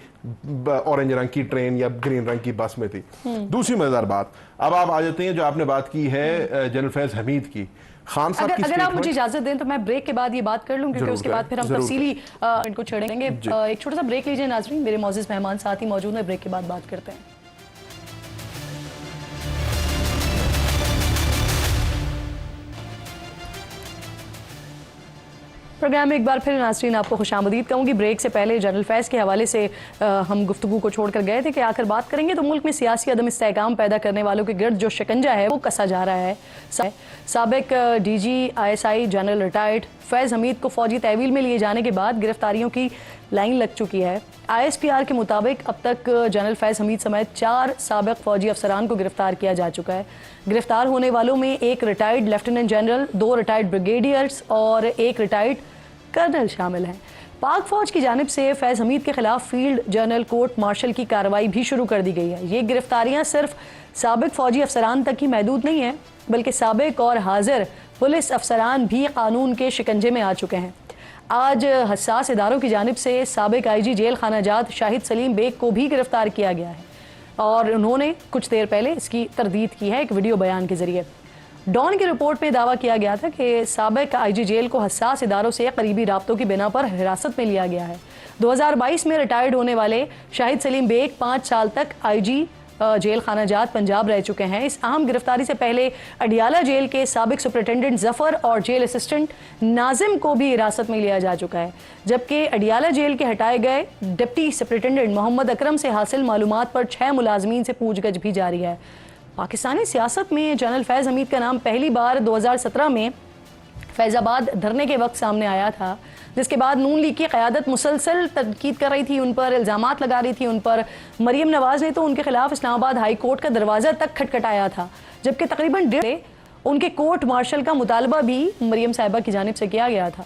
ऑरेंज रंग की ट्रेन या ग्रीन रंग की बस में थी। दूसरी मजेदार बात, अब आप आ जाते हैं जो आपने बात की है जनरल फैज हमीद की। खान साहब की अगर आप मुझे इजाजत दें तो मैं ब्रेक के बाद ये बात कर लूं, क्योंकि उसके बाद फिर हम तफसीली इनको छेड़ेंगे। एक छोटा सा ब्रेक लीजिए नाज़रीन, मेरे मौजूद मेहमान साथ ही मौजूद हैं, ब्रेक के बाद बात करते हैं। प्रोग्राम में एक बार फिर नाज़रीन आपको खुशामदीद कहूँगी। ब्रेक से पहले जनरल फैज़ के हवाले से हम गुफ्तगू को छोड़कर गए थे कि आखिर बात करेंगे तो मुल्क में सियासी अदम इस्तेहकाम पैदा करने वालों के गिर्द जो शिकंजा है वो कसा जा रहा है। साबिक DG ISI जनरल रिटायर्ड फैज़ हमीद को फौजी तहवील में लिए जाने के बाद गिरफ्तारियों की लाइन लग चुकी है। ISPR के मुताबिक अब तक जनरल फैज़ हमीद समेत 4 साबिक फौजी अफसरान को गिरफ्तार किया जा चुका है। गिरफ्तार होने वालों में एक retired lieutenant general, 2 retired brigadiers और 1 रिटायर्ड कर्नल शामिल हैं। पाक फौज की जानिब से फैज़ हमीद के खिलाफ फील्ड जनरल कोर्ट मार्शल की कार्रवाई भी शुरू कर दी गई है। ये गिरफ्तारियां सिर्फ साबिक फौजी अफसरान तक ही महदूद नहीं है, बल्कि साबिक और हाजिर पुलिस अफसरान भी कानून के शिकंजे में आ चुके हैं। आज हसास इदारों की जानिब से साबिक IG जेल खाना जात शाहिद सलीम बेग को भी गिरफ्तार किया गया है और उन्होंने कुछ देर पहले इसकी तरदीद की है एक वीडियो बयान के जरिए। डॉन की रिपोर्ट में दावा किया गया था कि साबिक IG जेल को हसास इदारों से करीबी राब्तों की बिना पर हिरासत में लिया गया है। 2022 में रिटायर्ड होने वाले शाहिद सलीम बेग 5 साल तक IG जेल खानाजात पंजाब रह चुके हैं। इस अहम गिरफ्तारी से पहले अडियाला जेल के साबिक सुपरिटेंडेंट जफर और जेल असिस्टेंट नाजिम को भी हिरासत में लिया जा चुका है, जबकि अडियाला जेल के हटाए गए डिप्टी सुपरिटेंडेंट मोहम्मद अकरम से हासिल मालूमात पर 6 मुलाजमीन से पूछगछ भी जारी है। पाकिस्तानी सियासत में जनरल फैज़ हमीद का नाम पहली बार 2017 में फैज़ाबाद धरने के वक्त सामने आया था, जिसके बाद नून लीग की क़यादत मुसलसल तनकीद कर रही थी, उन पर इल्ज़ामात लगा रही थी उन पर। मरीम नवाज़ ने तो उनके खिलाफ इस्लामाबाद हाई कोर्ट का दरवाज़ा तक खटखटाया था, जबकि तकरीबन 1.5 उनके कोर्ट मार्शल का मुतालबा भी मरीम साहिबा की जानिब से किया गया था।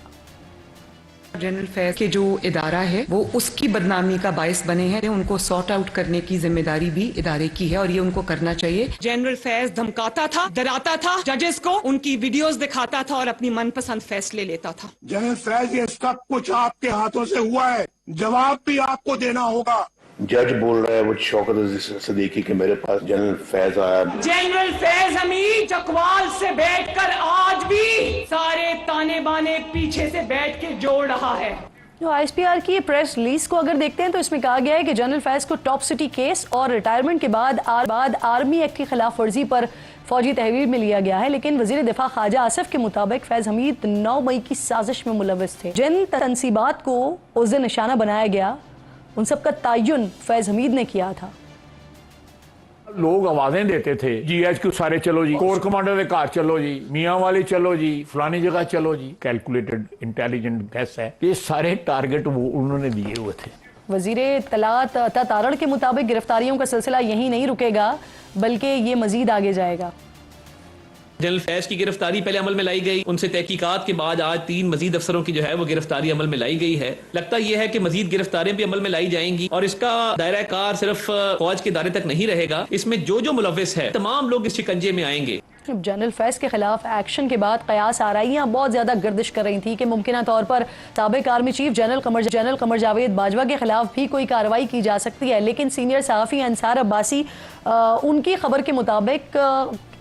जनरल फैज के जो इदारा है वो उसकी बदनामी का बायस बने हैं, उनको सॉर्ट आउट करने की जिम्मेदारी भी इदारे की है और ये उनको करना चाहिए। जनरल फैज धमकाता था, डराता था जजेस को, उनकी वीडियोस दिखाता था और अपनी मनपसंद फैसले लेता था। जनरल फैज, ये सब कुछ आपके हाथों से हुआ है, जवाब भी आपको देना होगा। जज बोल रहा है वो शौकत अजीज सदीकी के मेरे पास जनरल फैज आया। जनरल फैज हमीद चकवाल से बैठकर आज भी सारे ताने बाने पीछे से बैठ के जोड़ रहा है। जो ISPR की प्रेस रिलीज को अगर देखते हैं तो इसमें कहा गया है कि जनरल फैज को टॉप सिटी केस और रिटायरमेंट के बाद आर्मी एक्ट की खिलाफ वर्जी पर फौजी तहवील में लिया गया है, लेकिन वजीर दिफा ख्वाजा आसिफ के मुताबिक फैज हमीद 9 मई की साजिश में मुलव्वस थे। जिन तंसीबात को उस दिन निशाना बनाया गया उन सब का तयन फैज हमीद ने किया था। लोग आवाजें देते थे, GHQ सारे चलो जी, कोर कमांडर के घर चलो जी, मियाँ वाली चलो जी, फलानी जगह चलो जी। कैलकुलेटेड इंटेलिजेंट गैस है, ये सारे टारगेट वो उन्होंने दिए हुए थे। वजीर तलात अता तारड़ के मुताबिक गिरफ्तारियों का सिलसिला यहीं नहीं रुकेगा, बल्कि ये मजीद आगे जाएगा। जनरल फैज की गिरफ्तारी पहले अमल में लाई गई, उनसे तहकीकात के बाद आज 3 मजीद अफसरों की जो है वो गिरफ्तारी अमल में लाई गई है। लगता यह है कि मजीद गिरफ्तारियां भी अमल में लाई जाएंगी और इसका दायरा कार सिर्फ फौज के दायरे तक नहीं रहेगा, इसमें जो मुलव्विस है तमाम लोग इस शिकंजे में आएंगे। जनरल फैज के खिलाफ एक्शन के बाद कयास आराइयाँ बहुत ज्यादा गर्दिश कर रही थी कि मुमकिन तौर पर साबिक army chief general Qamar Javed Bajwa के खिलाफ भी कोई कार्रवाई की जा सकती है, लेकिन सीनियर सहाफ़ी अंसार अब्बासी उनकी खबर के मुताबिक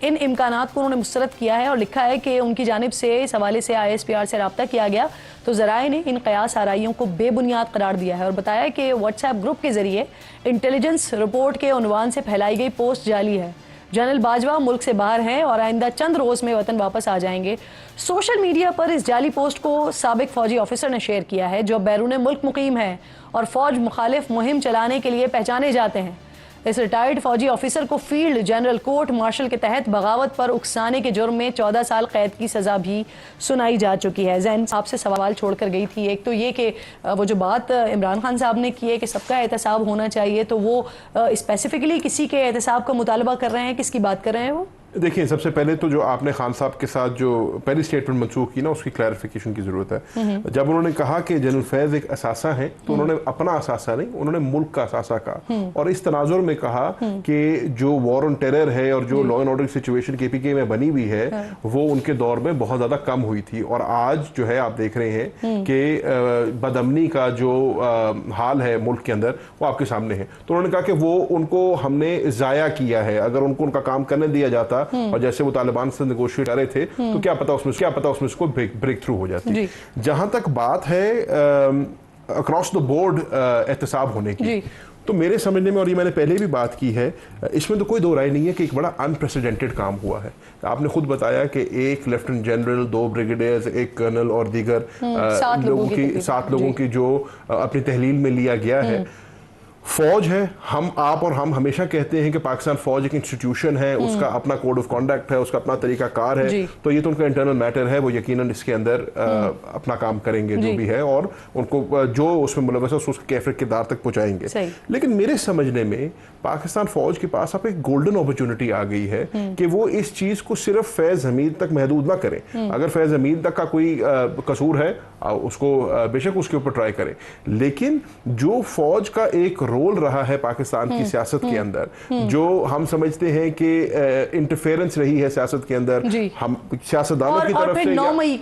इन इम्कानात को उन्होंने मुस्तरद किया है और लिखा है कि उनकी जानिब से इस हवाले से ISPR से रब्ता किया गया तो ज़राए ने इन कयास आराइयों को बेबुनियाद करार दिया है और बताया कि व्हाट्सएप ग्रुप के जरिए इंटेलिजेंस रिपोर्ट के उन्वान से फैलाई गई पोस्ट जाली है। जनरल बाजवा मुल्क से बाहर हैं और आइंदा चंद रोज़ में वतन वापस आ जाएंगे। सोशल मीडिया पर इस जाली पोस्ट को साबिक फौजी ऑफिसर ने शेयर किया है जो बैरून मुल्क मुकीम है और फौज मुखालिफ मुहिम चलाने के लिए पहचाने जाते हैं। इस रिटायर्ड फौजी ऑफिसर को फील्ड जनरल कोर्ट मार्शल के तहत बगावत पर उकसाने के जुर्म में 14 साल कैद की सज़ा भी सुनाई जा चुकी है। जैन साहब से सवाल छोड़कर गई थी, एक तो ये कि वो जो बात इमरान खान साहब ने की है कि सबका एहतसाब होना चाहिए, तो वो स्पेसिफिकली किसी के एहतसाब का मुतालबा कर रहे हैं, किसकी बात कर रहे हैं वो? देखिए, सबसे पहले तो जो आपने खान साहब के साथ जो पहली स्टेटमेंट मंसूख की ना, उसकी क्लैरिफिकेशन की ज़रूरत है। जब उन्होंने कहा कि जनरल फैज़ एक असासा है तो उन्होंने अपना असासा नहीं, उन्होंने मुल्क का असासा कहा और इस तनाजुर में कहा कि जो वॉर ऑन टेरर है और जो law and order situation KPK में बनी हुई है वो उनके दौर में बहुत ज़्यादा कम हुई थी और आज जो है आप देख रहे हैं कि बदअमनी का जो हाल है मुल्क के अंदर वो आपके सामने है। तो उन्होंने कहा कि वो उनको हमने ज़ाया किया है, अगर उनको उनका काम करने दिया जाता और जैसे वो तालिबान से नेगोशिएट कर रहे थे तो क्या पता उसमें उसको ब्रेक थ्रू हो जाती। जहां तक बात है अक्रॉस द बोर्ड एहतसाब होने की, तो मेरे समझने में, और ये मैंने पहले भी बात की है, इसमें तो कोई दो राय नहीं है कि एक बड़ा अनप्रेसिडेंटेड काम हुआ है। आपने खुद बताया कि एक लेफ्टिनेंट जनरल, 2 ब्रिगेडियर्स, एक कर्नल और दीगर 7 लोगों की जो अपनी तहलील में लिया गया है। फौज है, आप और हम हमेशा कहते हैं कि पाकिस्तान फौज एक इंस्टीट्यूशन है, उसका अपना कोड ऑफ कॉन्डक्ट है, उसका अपना तरीका कार है, तो ये तो उनका इंटरनल मैटर है, वो यकीनन इसके अंदर अपना काम करेंगे जो भी है और उनको जो उसमें मुलव्वस है उसके कैफियत किरदार तक पहुंचाएंगे। लेकिन मेरे समझने में पाकिस्तान फौज के पास अब एक गोल्डन अपॉर्चुनिटी आ गई है कि वो इस चीज को सिर्फ फैज हमीद तक महदूद ना करें। अगर फैज हमीद तक का कोई कसूर है उसको बेशक उसके ऊपर ट्राई करें, लेकिन जो फौज का एक रोल रहा है पाकिस्तान की सियासत के अंदर, जो हम समझते हैं कि इंटरफेरेंस रही है सियासत के अंदर, हम सियासतदानों की तरफ से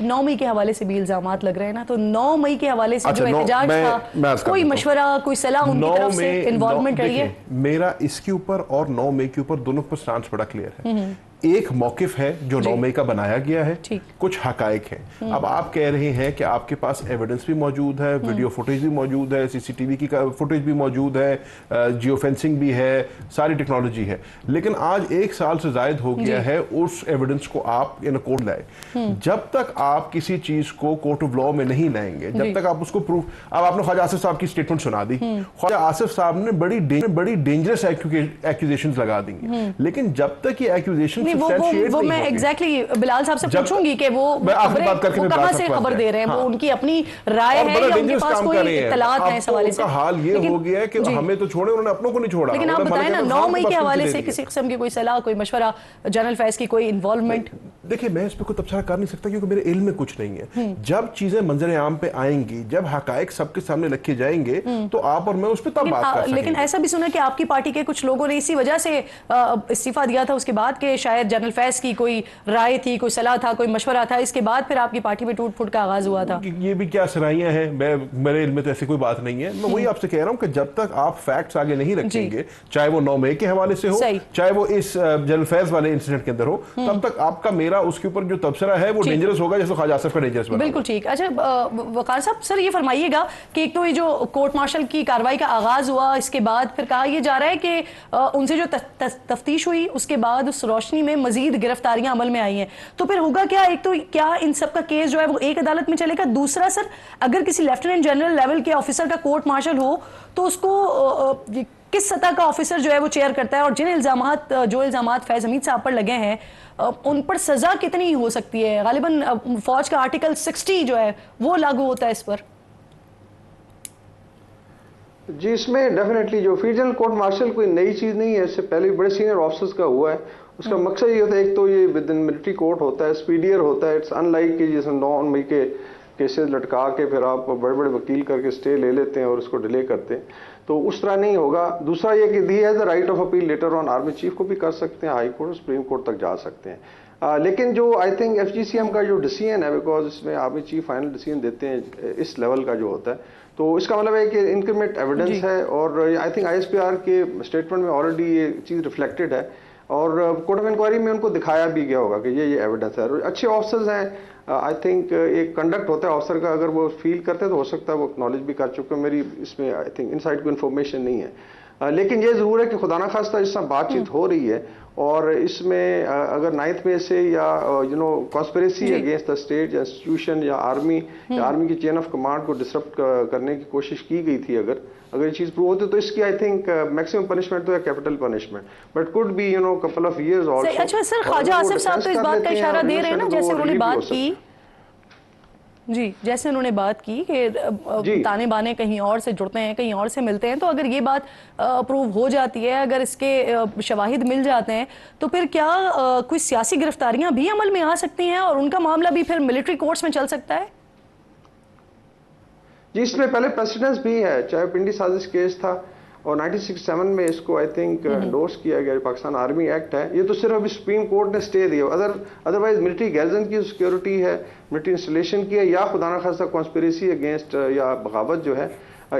9 मई के हवाले से भी इल्जामात लग रहे हैं ना, तो 9 मई के हवाले से जो एहतजाज था, कोई मशवरा, कोई सलाह उनकी तरफ से इन्वॉल्वमेंट रही है? मेरा इसके ऊपर और 9 मई के ऊपर दोनों पर स्टांस बड़ा क्लियर है। एक मौकिफ है जो 9 मई का बनाया गया है, ठीक। कुछ हकायक है। अब आप कह रहे हैं कि आपके पास एविडेंस भी मौजूद है, वीडियो फुटेज भी मौजूद है, सीसीटीवी की फुटेज भी मौजूद है, जियो फेंसिंग भी है, सारी टेक्नोलॉजी है, लेकिन आज 1 साल से जायद हो गया है उस एविडेंस को आप इन कोर्ट लाए। जब तक आप किसी चीज को कोर्ट ऑफ लॉ में नहीं लाएंगे, जब तक आप उसको प्रूफ, अब आपने ख्वाजा आसिफ साहब की स्टेटमेंट सुना दी, ख्वाजा आसिफ साहब ने बड़ी डेंजरस एक्यूजेशंस लगा दी, लेकिन जब तक ये एक्यूजेशन वो मैं एग्जैक्टली बिलाल साहब से पूछूंगी कि वो कहां से खबर दे रहे हैं, वो उनकी अपनी राय है या उनके पास कोई इत्तलात है इस हवाले से? हाल ये हो गया है कि हमें तो छोड़े, उन्होंने अपनों को नहीं छोड़ा। लेकिन आप बताएं ना, 9 मई के हवाले से किसी किस्म की कोई सलाह, कोई मशवरा, जनरल फैज की कोई इन्वॉल्वमेंट? देखिए, मैं इस पर कोई तबसरा कर नहीं सकता क्योंकि मेरे इल्म में कुछ नहीं है। जब चीजें मंजर आम पे आएंगी, जब हकायक सबके सामने रखे जाएंगे, तो आप और मैं उस पर तब बात कर सकेंगे। लेकिन ऐसा भी सुना कि आपकी पार्टी के कुछ लोगों ने इसी वजह से इस्तीफा दिया था उसके बाद के शायद जनरल फैज की कोई राय थी, कोई सलाह था, कोई मशवरा था, इसके बाद फिर आपकी पार्टी में टूट फूट का आगाज हुआ था। ये भी क्या सराहियां हैं, मेरे इल्म में तो ऐसी कोई बात नहीं है। मैं वही आपसे कह रहा हूं कि जब तक आप फैक्ट्स आगे नहीं रखेंगे, चाहे वो 9 मई के हवाले से हो, चाहे वो इस जनरल फैज वाले इंसिडेंट के अंदर हो, तब तक आपका मेरा उसके ऊपर जो तबसरा है वो डेंजरस होगा, जैसे ख्वाजा आसिफ का डेंजरस बना। बिल्कुल ठीक। अच्छा वकार साहब, सर ये फरमाइएगा कि एक तो ये जो कोर्ट मार्शल की कार्रवाई का आगाज हुआ, इसके बाद फिर कहा यह जा रहा है कि उनसे जो तफ्तीश हुई उसके बाद उस रोशनी में मजीद गिरफ्तारियां अमल में आई हैं, तो फिर होगा क्या? एक तो क्या इन सब का केस जो है वो एक अदालत में चलेगा? दूसरा सर, अगर किसी लेफ्टिनेंट जनरल लेवल के ऑफिसर का कोर्ट मार्शल हो तो उसको किस सतह का ऑफिसर जो है वो चेयर करता है, और जो इल्जामात फैज हमीद साहब पर लगे हैं उन पर सजा कितनी हो सकती है? गालिबन फौज का आर्टिकल 60 जो है वो लागू होता है इस पर। जी, इसमें डेफिनेटली जो फील्ड जनरल कोर्ट मार्शल कोई नई चीज़ नहीं है, इससे पहले बड़े सीनियर ऑफिसर्स का हुआ है। उसका मकसद ये होता है, एक तो ये विद इन मिलिट्री कोर्ट होता है, स्पीडियर होता है, इट्स अनलाइक कि जैसे 9 मई के केसेस लटका के फिर आप बड़े बड़े वकील करके स्टे ले लेते हैं और उसको डिले करते हैं, तो उस तरह नहीं होगा। दूसरा ये कि the has the right of appeal later on, army chief को भी कर सकते हैं, हाई कोर्ट, सुप्रीम कोर्ट तक जा सकते हैं। लेकिन जो आई थिंक FGCM का जो डिसीजन है, बिकॉज इसमें आर्मी चीफ फाइनल डिसीजन देते हैं इस लेवल का जो होता है, तो इसका मतलब है कि इनक्रीमेंट एविडेंस है, और आई थिंक ISPR के स्टेटमेंट में ऑलरेडी ये चीज़ रिफ्लेक्टेड है, और कोर्ट ऑफ इंक्वायरी में उनको दिखाया भी गया होगा कि ये एविडेंस है। अच्छे ऑफिसर्स हैं, आई थिंक एक कंडक्ट होता है ऑफिसर का, अगर वो फील करते हैं तो हो सकता है वो एक्नॉलेज भी कर चुके हैं। मेरी इसमें आई थिंक इनसाइड को इन्फॉर्मेशन नहीं है, लेकिन ये ज़रूर है कि खुदा ना खास्ता जिस तरह बातचीत हो रही है, और इसमें अगर 9 मई से या कॉन्स्पिरेसी अगेंस्ट द स्टेट या इंस्टीट्यूशन या आर्मी की चेन ऑफ कमांड को डिसरप्ट करने की कोशिश की गई थी, अगर ये चीज़ प्रूव होती तो इसकी आई थिंक मैक्सिमम पनिशमेंट तो है capital punishment, but could be couple of years also. अच्छा सर, ख्वाजा आसिफ साहब तो इस बात का इशारा दे रहे हैं ना, जैसे उन्होंने बात की, जी जैसे उन्होंने बात की कि ताने बाने कहीं और से जुड़ते हैं, कहीं और से मिलते हैं, तो अगर ये बात अप्रूव हो जाती है, अगर इसके शवाहिद मिल जाते हैं, तो फिर क्या कोई सियासी गिरफ्तारियां भी अमल में आ सकती हैं और उनका मामला भी फिर मिलिट्री कोर्ट्स में चल सकता है? जी, इसमें पहले प्रेसिडेंस भी है, चाहे पिंडी साजिश केस था और 1967 में इसको आई थिंक एंडोर्स किया गया, पाकिस्तान आर्मी एक्ट है। ये तो सिर्फ अभी सुप्रीम कोर्ट ने स्टे दिया, अदरवाइज मिलिट्री गैरजन की सिक्योरिटी है, मिलिट्री इंस्टॉलेशन की है, या खुदा न खास्ता कॉन्स्पिरेसी अगेंस्ट या बगावत जो है,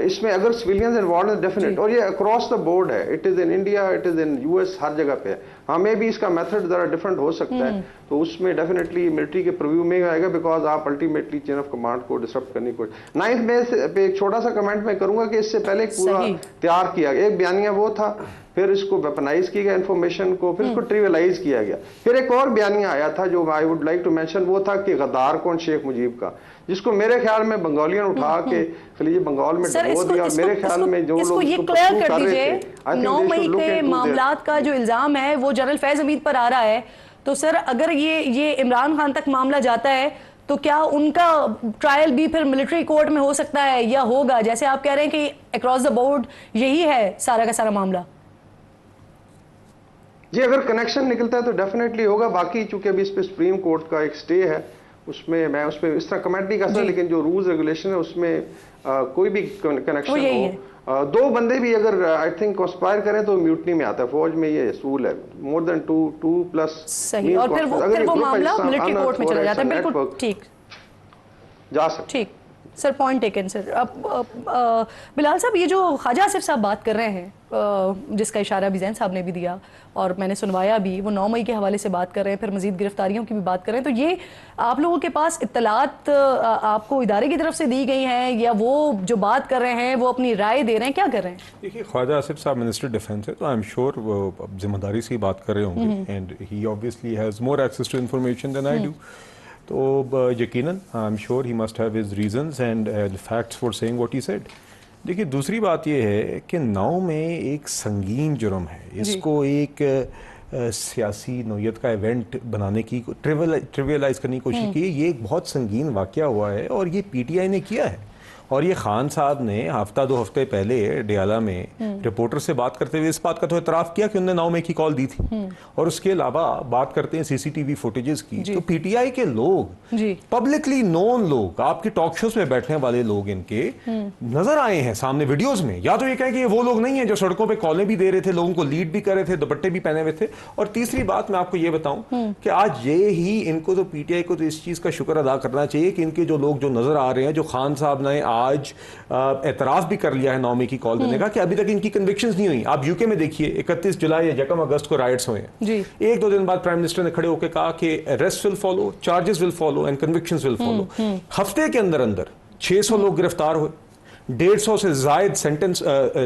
इसमें अगर सिविलियंस इन्वॉल्व है डेफिनेट, और ये अक्रॉस द बोर्ड है, it is in India, it is in US, हर जगह पे है। हाँ, मे भी इसका मेथड ज़रा डिफरेंट हो सकता है, तो उसमें डेफिनेटली मिलिट्री के प्रीव्यू में आएगा, बिकॉज आप अल्टीमेटली चेन ऑफ कमांड को डिसरप्ट करने को। 9 मई पे एक छोटा सा कमेंट मैं करूंगा कि इससे पहले पूरा तैयार किया गया, एक बयानिया वो था, फिर इसको वेपनाइज किया गया इन्फॉर्मेशन को, फिर इसको ट्रिवियलाइज किया गया, फिर एक और बयानिया आया था जो I would like to mention, वो था कि गद्दार कौन शेख मुजीब का, जिसको मेरे ख्याल में बंगालियन उठा के खलीज बंगाल में डुबो दिया, और मेरे ख्याल में जो लोग ये क्लियर कर दीजिए, 9 मई के मामलात का जो इल्जाम है वो जनरल फैज हमीद पर आ रहा है, तो सर अगर ये इमरान खान तक मामला जाता है तो क्या उनका ट्रायल भी फिर मिलिट्री कोर्ट में हो सकता है या होगा? जैसे आप कह रहे हैं कि अक्रॉस द बोर्ड यही है सारा का सारा मामला। जी, अगर कनेक्शन निकलता है तो डेफिनेटली होगा, बाकी चूंकि अभी इस पे सुप्रीम कोर्ट का एक स्टे है, उसमें मैं उस पर इस तरह कमेंट नहीं कर सकता, लेकिन जो रूल्स रेगुलेशन है उसमें कोई भी कनेक्शन हो, 2 बंदे भी अगर आई थिंक कॉन्स्पायर करें तो म्यूटनी में आता है, फौज में ये असूल है, मोर देन 2+। सही, और फिर वो मामला मिलिट्री कोर्ट में चला जाता है, बिल्कुल ठीक, जा सकते, ठीक सर पॉइंट टेकन सर। अब बिलाल साहब, ये जो ख्वाजा आसिफ साहब बात कर रहे हैं, जिसका इशारा भी जैन साहब ने भी दिया और मैंने सुनवाया भी, वो 9 मई के हवाले से बात कर रहे हैं, फिर मजीद गिरफ्तारियों की भी बात कर रहे हैं, तो ये आप लोगों के पास इत्तलात आपको इदारे की तरफ से दी गई हैं या वो जो बात कर रहे हैं वो अपनी राय दे रहे हैं, क्या कर रहे हैं? देखिए, ख्वाजा आसिफ साहब मिनिस्टर डिफेंस है, तो आई एम श्योर वो जिम्मेदारी से ही बात कर रहे होंगे, and he obviously has more access to information than I do. तो यकीनन I am sure he must have his reasons and facts for saying what he said. देखिए, दूसरी बात यह है कि 9 में एक संगीन जुर्म है, इसको एक सियासी नोयत का इवेंट बनाने की, ट्रिवियलाइज करने की कोशिश की है। ये एक बहुत संगीन वाक़या हुआ है और ये पीटीआई ने किया है। और ये खान साहब ने हफ्ता 2 हफ्ते पहले डियाला में रिपोर्टर से बात करते हुए इस बात का तो एतराफ़ किया कि उन्होंने 9 मई की कॉल दी थी। और उसके अलावा बात करते हैं सीसीटीवी फुटेजेस की, तो पीटीआई के लोग, पब्लिकली नोन लोग, आपके टॉक शोज में बैठने वाले लोग इनके नजर आए हैं सामने वीडियोज में। या तो ये कहें कि ये वो लोग नहीं है जो सड़कों पर कॉलें भी दे रहे थे, लोगों को लीड भी कर रहे थे, दुपट्टे भी पहने हुए थे। और तीसरी बात मैं आपको ये बताऊं कि आज ये ही इनको तो पीटीआई को तो इस चीज का शुक्र अदा करना चाहिए कि इनके जो लोग जो नजर आ रहे हैं, जो खान साहब ने आज एतराफ भी कर लिया है 9 मई की कॉल देने का, कि अभी तक इनकी कन्विक्शंस नहीं हुई। आप यूके में देखिए, 31 जुलाई या 1 अगस्त को राइट्स हुए हैं, 1-2 दिन बाद प्राइम मिनिस्टर ने खड़े होकर कहा कि arrest will follow, charges will follow and convictions will follow. हफ्ते के अंदर अंदर 600 लोग गिरफ्तार हुए, 150 से जायद सेंटेंस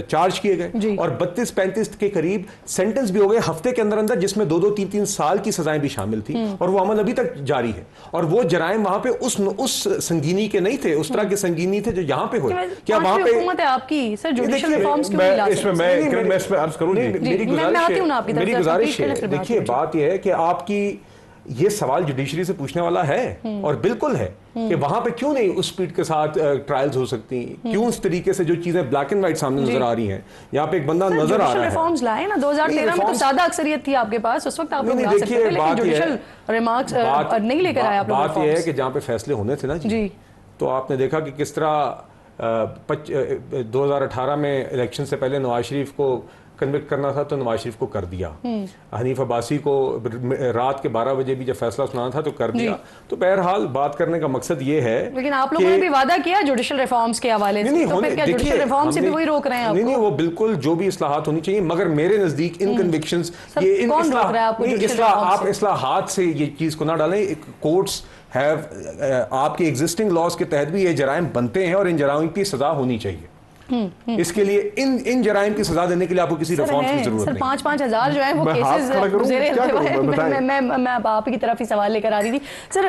चार्ज किए गए और 32-35 के करीब सेंटेंस भी हो गए हफ्ते के अंदर अंदर, जिसमें 2-2, 3-3 साल की सजाएं भी शामिल थी। और वो अमल अभी तक जारी है। और वो जराइम वहां पे उस संगीनी के नहीं थे, उस तरह के संगीनी थे जो यहाँ पे हुए। क्या वहां पे हुकूमत है आपकी सर, जुडिशियल रिफॉर्म्स क्यों नहीं ला सकते? मैं इसमें अर्ज करूं, मेरी गुजारिश है, देखिए बात यह है कि आपकी ये सवाल जुडिशरी से पूछने वाला है और बिल्कुल है कि वहां पे क्यों नहीं उस स्पीड के साथ ट्रायल्स हो सकती, क्यों इस तरीके से जो चीजें ब्लैक एंड व्हाइट सामने नजर आ रही हैं, यहाँ पे एक बंदा नजर आ रहा है। रिफॉर्म्स लाए ना 2013 में, तो सादा अक्सरियत थी आपके पास, उस वक्त आप लोग ला सकते थे, लेकिन जुडिशियल रिमार्क्स नहीं लेकर आए आप लोग। बात यह है कि जहाँ पे फैसले होने थे ना जी, तो आपने देखा कि किस तरह 2018 में इलेक्शन से पहले नवाज शरीफ को कन्विक्ट करना था तो नवाज शरीफ को कर दिया, हनीफ अब्बासी को रात के 12 बजे भी जब फैसला सुनाना था तो कर दिया। तो बहरहाल बात करने का मकसद ये है, लेकिन आप लोगों ने भी वादा किया जुडिशियल रिफॉर्म्स के हवाले से, तो फिर क्या जुडिशियल रिफॉर्म से भी वही रोक रहे हैं आपको? नहीं, वो बिल्कुल जो भी इस्लाहात होनी चाहिए, मगर मेरे नजदीक इन कन्विक्शंस, ये इन आप इस्लाहात से ये चीज को ना डालें। कोर्ट्स हैव आपके एग्जिस्टिंग लॉज के तहत भी ये जराइम बनते हैं और इन जराइम की सजा होनी चाहिए। इसके लिए इन जराइम की सजा देने के लिए आपको किसी रिफॉर्म्स की जरूरत नहीं। 5-5 हजार जो है वो केसेस मैं आपकी तरफ ही सवाल लेकर आ रही थी सर।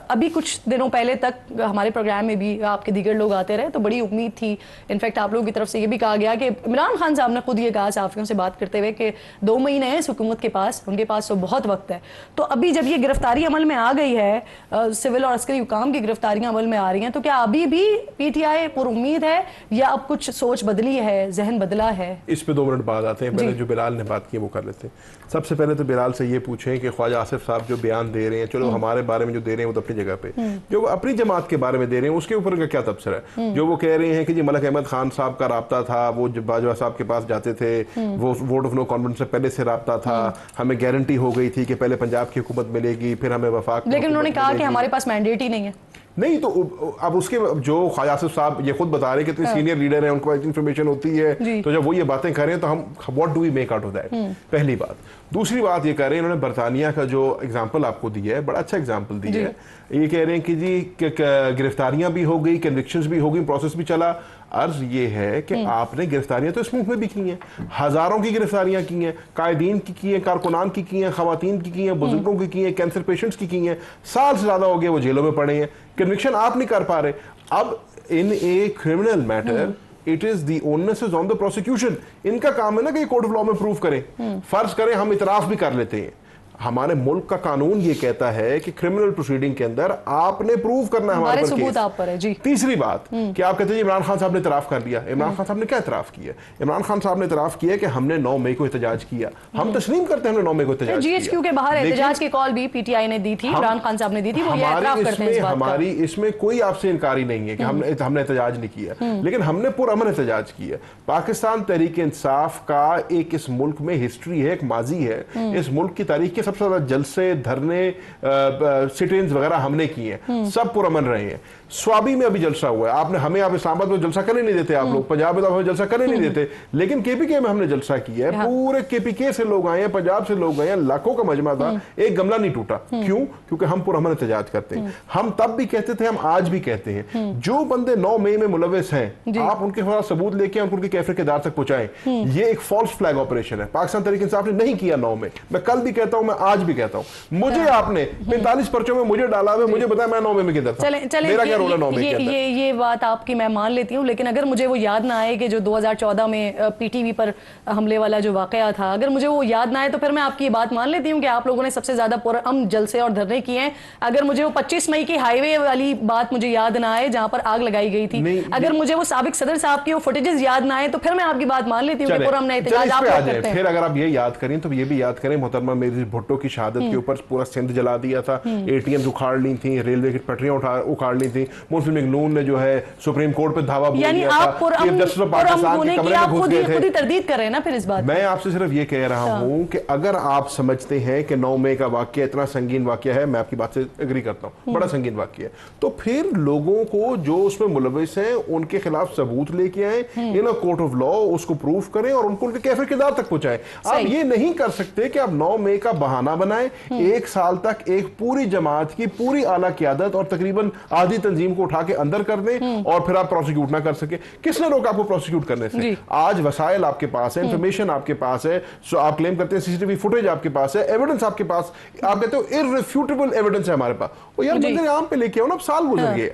अभी कुछ दिनों पहले तक हमारे प्रोग्राम में भी आपके दीगर लोग आते रहे, तो बड़ी उम्मीद थी, इनफैक्ट आप लोगों की तरफ से ये भी कहा गया कि इमरान खान साहब ने खुद ये कहा सहाफियों से बात करते हुए कि 2 महीने हैं इस हुकूमत के पास, उनके पास तो बहुत वक्त है। तो अभी जब ये गिरफ्तारी अमल में आ गई है, सिविल और अस्करी हुकाम की गिरफ्तारियां अमल में आ रही हैं, तो क्या अभी भी पीटीआई पर उम्मीद है या अब कुछ सोच बदली है, जहन बदला है? इस पे 2 मिनट बाद आते हैं। पहले जो बिलाल ने बात की वो कर लेते हैं। सबसे पहले तो बिलाल से ये पूछें कि ख्वाजा आसिफ साहब जो बयान दे रहे हैं, चलो हमारे बारे में जो दे रहे हैं वो तो अपनी जगह पे, जो वो अपनी जमात के बारे में दे रहे हैं उसके ऊपर उनका क्या तबसरा है? जो वो कह रहे हैं कि जी मलक अहमद खान साहब का राब्ता था, वो जब बाजवा साहब के पास जाते थे, वो वोट ऑफ नो कॉन्फिडेंस से पहले से राब्ता था, हमें गारंटी हो गई थी कि पहले पंजाब की हुकूमत मिलेगी, फिर हमें वफाक, लेकिन उन्होंने कहा कि हमारे पास मैंडेट ही नहीं है। नहीं, तो अब उसके जो ख्वाजा आसिफ साहब ये खुद बता रहे हैं कि इतने सीनियर लीडर हैं, उनको इन्फॉर्मेशन होती है, तो जब वो ये बातें कर रहे हैं तो हम what do we make out of that? पहली बात। दूसरी बात ये कह रहे हैं, इन्होंने बरतानिया का जो एग्जांपल आपको दिया है, बड़ा अच्छा एग्जांपल दिया है। ये कह रहे हैं कि जी गिरफ्तारियां भी हो गई, कन्विक्शंस भी हो गई, प्रोसेस भी चला। अर्ज ये है कि आपने गिरफ्तारियां तो इस मुल्क में भी की हैं, हजारों की गिरफ्तारियां की हैं, कायदीन की हैं, कारकुनान की हैं, खवातीन की हैं, बुजुर्गों की हैं, कैंसर पेशेंट्स की हैं। साल से ज्यादा हो गए वो जेलों में पड़े हैं, कन्विक्शन आप नहीं कर पा रहे। अब in a criminal matter it is the onus is on the prosecution. इनका काम है ना कि ये कोर्ट ऑफ लॉ में प्रूव करें। फर्ज करें हम इतराफ भी कर लेते हैं, हमारे मुल्क का कानून ये कहता है कि क्रिमिनल प्रोसीडिंग के अंदर आपने प्रूव करना है हमारे सबूत आप पर है जी। तीसरी बात कि आप कहते हैं इमरान खान साहब ने इतराफ कर लिया। इमरान खान साहब ने क्या इतराफ किया? इमरान खान साहब ने इतराफ किया कि हमने 9 मई को एहतजाज किया। हम तस्लीम करते हैं हमने 9 मई को एहतजाज किया। जीएचक्यू के बाहर एहतजाज की कॉल भी पीटीआई ने दी थी, इमरान खान साहब ने दी थी, वो ये इतराफ करते हैं इस बात का। हमारी इसमें कोई आपसे इनकारी नहीं है कि हमने एहतजाज नहीं किया, लेकिन हमने पुरअमन एहतजाज किया। पाकिस्तान तहरीक इंसाफ का एक इस मुल्क में हिस्ट्री है, एक माजी है। इस मुल्क की तारीख के सबसे ज्यादा जलसे, धरने, सिट-इन्स वगैरह हमने किए हैं, सब पुरअमन रहे हैं। स्वाबी में अभी जलसा हुआ है, आपने हमें आप इस्लामाबाद में जलसा करने नहीं देते, आप लोग पंजाब में तो हमें जलसा करने नहीं देते, लेकिन केपीके में हमने जलसा किया है। पूरे केपीके से लोग आए हैं, पंजाब से लोग आए हैं, लाखों का मजमा था, एक गमला नहीं टूटा। क्यों? क्योंकि हम पुरअमन एहतजाज करते हैं। हम तब भी कहते थे, हम आज भी कहते हैं, जो बंदे 9 मई में मुलविस हैं, आप उनके खिलाफ सबूत लेके उनकी कैफियत के दार तक पहुंचाएं। ये एक फॉल्स फ्लैग ऑपरेशन है, पाकिस्तान तहरीक इंसाफ ने नहीं किया 9 में। मैं कल भी कहता हूं, मैं आज भी कहता हूं, मुझे आपने 45 पर्चों में मुझे डाला हुआ, मुझे बताया मैं 9 मई में किधर था, मेरा क्या रोल है 9 मई के अंदर? ये बात आपकी मैं मान लेती हूँ, लेकिन अगर मुझे वो याद ना आए कि जो 2014 में पीटीवी पर हमले वाला जो वाकया था, अगर मुझे वो याद ना आए तो फिर मैं आपकी बात मान लेती हूँ कि आप लोगों ने सबसे ज्यादा पुरअमन जलसे और धरने किए हैं। अगर मुझे वो 25 मई की हाईवे वाली बात मुझे याद ना आए जहां पर आग लगाई गई थी, अगर मुझे वो साबिक सदर साहब की वो फुटेजेस याद ना आए तो फिर मैं आपकी बात मान लेती हूँ कि पुरअमन एहतजाज आप लोग करते हैं। फिर अगर आप ये याद करें तो ये भी याद करें, मोहतरमा मेरी भुट्टो की शहादत के ऊपर पूरा सिंध जला दिया था, ATMs उखाड़ ली थी, रेलवे की पटरियां उखाड़ ली थी, मुस्लिम लीग नून ने जो है सुप्रीम कोर्ट पे धावा बोल दिया था, जस्टिस ऑफ पाकिस्तान के कमरे में घुस गए थे। खुद ही तरदीद कर रहे हैं ना फिर इस बात। मैं आपसे सिर्फ ये कह रहा हूं कि अगर आप समझते हैं कि 9 मई का वाकया इतना संगीन वाकया है, मैं आपकी बात से एग्री करता हूं, बड़ा संगीन वाकया है, तो फिर लोगों को जो उसमें मुलविस हैं उनके खिलाफ सबूत लेके आए, इन कोर्ट ऑफ लॉ उसको प्रूफ करें और उनको उनके कैफियत के दार तक पहुंचाएं। आप ये नहीं कर सकते कि आप 9 मई का बहाना बनाएं, 1 साल तक एक पूरी जमात की पूरी आला क़यादत और तकरीबन आधी तंजीम को उठा के अंदर कर दें और फिर आप प्रोसिक्यूट ना कर सके। किसने रोका आपको प्रोसिक्यूट करने से? आज वसाइल आपके पास है, इंफॉर्मेशन आपके पास है, सो आप क्लेम करते हैं सीसीटीवी फुटेज आपके पास है, एविडेंस आपके पास, आप कहते हो इररिफ्यूटेबल एविडेंस है हमारे पास, और यार बंदे आम पे लेके आओ ना, अब साल गुजर गए।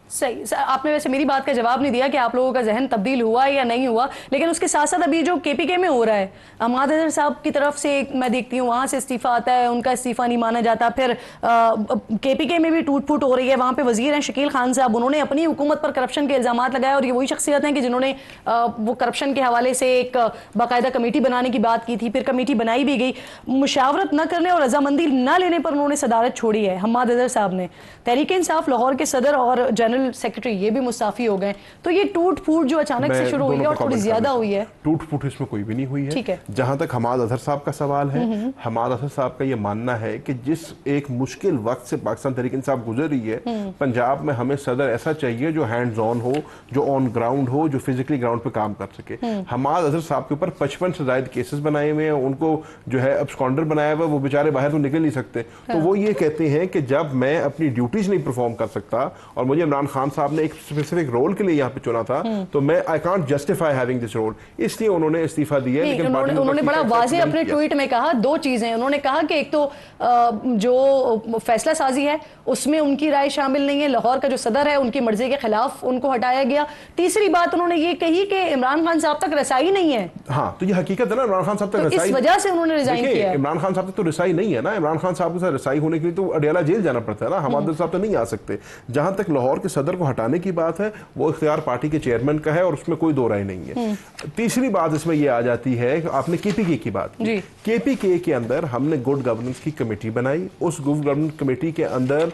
सही, आपने वैसे मेरी बात का जवाब नहीं दिया कि आप लोगों का जहन तब्दील हुआ या नहीं हुआ, लेकिन उसके साथ साथ अभी जो केपीके में हो रहा है, हमाद अजहर साहब की तरफ से मैं देखती हूँ वहाँ से इस्तीफा आता है, उनका इस्तीफा नहीं माना जाता, फिर केपीके में भी टूट फूट हो रही है, वहाँ पे वजीर हैं शकील खान साहब, उन्होंने अपनी हुकूमत पर करप्शन के इल्जाम लगाए, और ये वही शख्सियत हैं कि जिन्होंने वो करप्शन के हवाले से एक बाकायदा कमेटी बनाने की बात की थी, फिर कमेटी बनाई भी गई, मुशावरत न करने और रजामंदी न लेने पर उन्होंने सदारत छोड़ी है हमाद अजहर साहब ने। तहरीक इंसाफ लाहौर के सदर और जनरल सेक्रेटरी ये भी मुस्ताफी हो गए, तो ये टूट फूट जो अचानक से शुरू हुई है और थोड़ी ज्यादा हुई है, टूट फूट इसमें कोई भी नहीं हुई है। ठीक है, जहां तक हमाद अजहर साहब का सवाल है, हमाद अजहर साहब का ये मानना है कि जिस एक मुश्किल वक्त से पाकिस्तान तहरीक इंसाफ गुजर रही है, पंजाब में हमें सदर ऐसा चाहिए जो हैंड्स ऑन हो, जो ऑन ग्राउंड हो, जो फिजिकली ग्राउंड पे काम कर सके। हमाद अजहर साहब के ऊपर 55 से ज्यादा केसेस बनाए हुए हैं, उनको जो है अब्सकॉन्डर बनाया हुआ, वो बेचारे बाहर तो निकल नहीं सकते। तो वो ये कहते हैं कि जब मैं अपनी ड्यूटीज नहीं परफॉर्म कर सकता और मुझे इमरान खान साहब ने एक स्पेसिफिक रोल के लिए यहाँ पे चुना था, तो मैं I can't justify having this role, इसलिए उन्होंने इस्तीफा दिया। लेकिन उन्होंने बड़ा वाज़ेह अपने ट्वीट में कहा, 2 चीजें उन्होंने कहा कि एक तो जो फैसला साजी है उसमें उनकी राय शामिल नहीं है, लाहौर का जो सदर है उनकी मर्जी के खिलाफ उनको हटाया गया। तीसरी बात उन्होंने ये कही कि इमरान खान साहब तक रसाई नहीं है। हाँ, तो ये हकीकत है ना, इमरान खान साहब तक रसाई, इस वजह से उन्होंने रिजाइन किया है। इमरान खान साहब तक तो रसाई नहीं है ना, इमरान खान साहब के साथ रसाई होने के लिए तो अडियाला जेल जाना पड़ता है ना, हमाद साहब तो नहीं आ सकते। जहां तक लाहौर के सदर को हटाने की बात है, वो इख्तियार पार्टी के चेयरमैन का है और उसमें कोई दो राय नहीं है। तीसरी बात इसमें यह आ जाती है कि आपने केपीके की बात की, केपीके के अंदर हमने गुड गवर्नेंस की कमेटी बनाई, उस गुड गवर्नेंस कमेटी के अंदर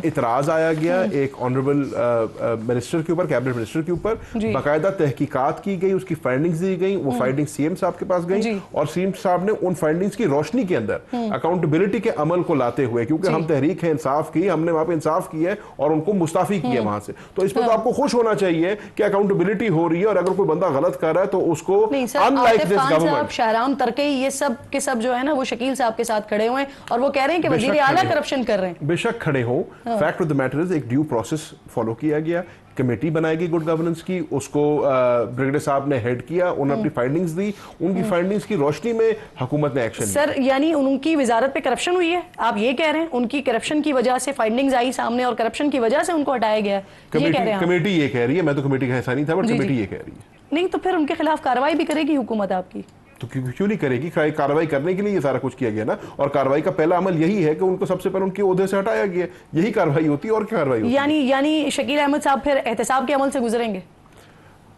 इतराज आया गया एक ऑनरेबल मिनिस्टर के ऊपर, कैबिनेट मिनिस्टर के ऊपर, बाकायदा तहकीकात की गई, उसकी फाइंडिंग्स दी गई, वो फाइंडिंग सीएम साहब के पास गई और सीएम साहब ने उन फाइंडिंग्स की रोशनी के अंदर अकाउंटेबिलिटी के अमल को लाते हुए, क्योंकि हम तहरीक है इंसाफ की, हमने वहां पे इंसाफ किया है और उनको मुस्ताफी किया वहां से, तो इस पर तो आपको खुश होना चाहिए कि अकाउंटेबिलिटी हो रही है। और अगर कोई बंदा गलत कर रहा है तो उसको अनलाइक दिस गवर्नमेंट, शाहराम तरकई, ये सब के सब जो है ना वो शकील साहब के साथ खड़े हुए हैं और वो कह रहे हैं कि वजीर आला करप्शन कर रहे हैं। बेशक खड़े हो, fact of the matter is एक ड्यू प्रोसेस फॉलो किया गया, कमेटी बनाएगी गुड गवर्नेंस की, उसको ब्रिगेडियर साहब ने हेड किया, उन्होंने अपनी फाइंडिंग्स दी, उनकी फाइंडिंग्स की रोशनी में हुकूमत ने एक्शन लिया। सर यानी उनकी वजारत पे करप्शन हुई है, आप ये कह रहे हैं उनकी करप्शन की वजह से फाइंडिंग्स आई सामने और करप्शन की वजह से उनको हटाया गया, ये कह रहे हैं? कमेटी ये कह रही है, मैं तो कमेटी का हिस्सा नहीं था, बट कमेटी ये कह रही है। नहीं तो फिर उनके खिलाफ कार्रवाई भी करेगी हुकूमत आपकी? तो क्यों नहीं करेगी? कार्रवाई करने के लिए ये सारा कुछ किया गया ना, और कार्रवाई का पहला अमल यही है कि उनको सबसे पहले उनके ओहदे से हटाया गया, यही कार्रवाई होती है। और क्या कार्रवाई होती है? यानी शकील अहमद साहब फिर एहतसाब के अमल से गुजरेंगे?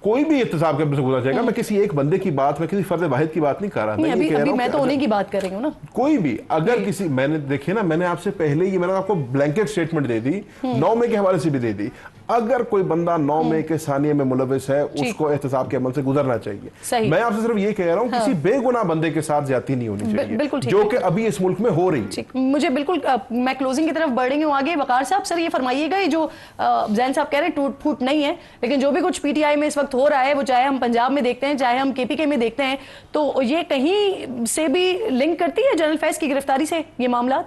कोई भी एहतसाब के अमल से गुजरा जाएगा। मैं किसी एक बंदे की बात, मैं किसी फर्द वाहिद की बात नहीं कर रहा। मैं तो उन्हीं की बात कर रही हूँ ना। कोई भी अगर किसी, मैंने देखिए ना, मैंने आपसे पहले ही मैंने आपको ब्लैंकेट स्टेटमेंट दे दी, 9 मई के हवाले से भी दे दी। अगर कोई बंदा 9 मई के सानिया में मुलविस है उसको एहतसाब के अमल से गुजरना चाहिए। मैं आपसे सिर्फ ये कह रहा हूँ किसी बेगुनाह बंदे के साथ ज्यादती नहीं होनी चाहिए, जो कि अभी इस मुल्क में हो रही है। मुझे बिल्कुल, मैं क्लोजिंग की तरफ बढ़ रही हूँ आगे। वकार साहब, सर ये फरमाइएगा, जो जैन साहब कह रहे हैं टूट फूट नहीं है, लेकिन जो भी कुछ पीटीआई में इस वक्त हो रहा है, वो चाहे हम पंजाब में देखते हैं चाहे हम केपीके में देखते हैं, तो ये कहीं से भी लिंक करती है जनरल फैज की गिरफ्तारी से ये मामला?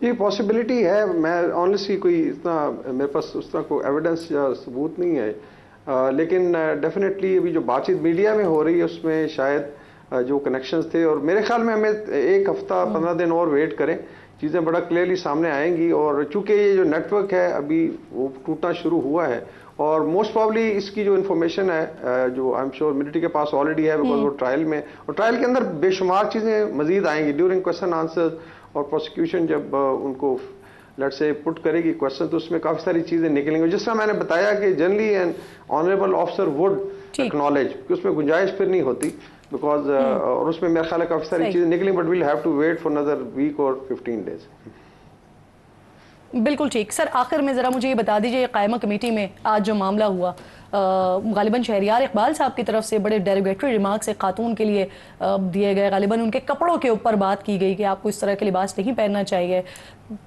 ये पॉसिबिलिटी है। मैं ऑनेस्टली कोई इतना मेरे पास उस तरह कोई एविडेंस या सबूत नहीं है, लेकिन डेफिनेटली अभी जो बातचीत मीडिया में हो रही है उसमें शायद जो कनेक्शंस थे, और मेरे ख्याल में हमें 1 हफ्ता 15 दिन और वेट करें, चीज़ें बड़ा क्लियरली सामने आएंगी। और चूंकि ये जो नेटवर्क है अभी वो टूटना शुरू हुआ है, और मोस्ट प्रॉब्ली इसकी जो इन्फॉर्मेशन है जो आई एम श्योर मिलिट्री के पास ऑलरेडी है, बिकॉज वो ट्रायल में, और ट्रायल के अंदर बेशुमार चीज़ें मजीद आएंगी ड्यूरिंग क्वेश्चन आंसर, और प्रोसिक्यूशन जब उनको लेट से पुट करेगी क्वेश्चन, तो उसमें काफ़ी सारी चीज़ें निकलेंगी। जिस तरह मैंने बताया कि generally N honourable officer would acknowledge कि उसमें गुंजाइश फिर नहीं होती, बिकॉज और उसमें मेरा ख्याल है काफ़ी सारी चीज़ें निकलेंगी, but we'll have to wait for another week और 15 डेज। बिल्कुल ठीक। सर आखिर में ज़रा मुझे ये बता दीजिए, कायमा कमेटी में आज जो मामला हुआ, गालिबन शहरियार इकबाल साहब की तरफ से बड़े डेरोगेटरी रिमार्क्स एक खातून के लिए दिए गए, गालिबन उनके कपड़ों के ऊपर बात की गई कि आपको इस तरह के लिबास नहीं पहनना चाहिए।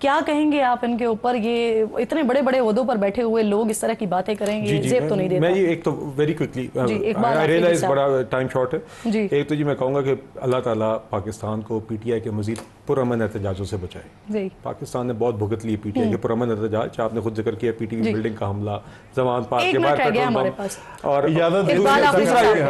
क्या कहेंगे आप इनके ऊपर? ये इतने बड़े बड़े ओहदों पर बैठे हुए लोग इस तरह की बातें करेंगे, जेब तो नहीं देता। मैं ये एक तो वेरी क्विकली आई रियलाइज बड़ा टाइम शॉर्ट है जी। एक तो जी मैं कहूँगा कि अल्लाह ताला पाकिस्तान को पीटीआई के मजीद पुरअमन एहतजाजों से बचाए। पाकिस्तान ने बहुत भुगत ली पीटीआई के पुरअमन एहतजाज, आपने खुद जिक्र किया पीटीवी बिल्डिंग का हमला, जवान पार्क के बाहर, और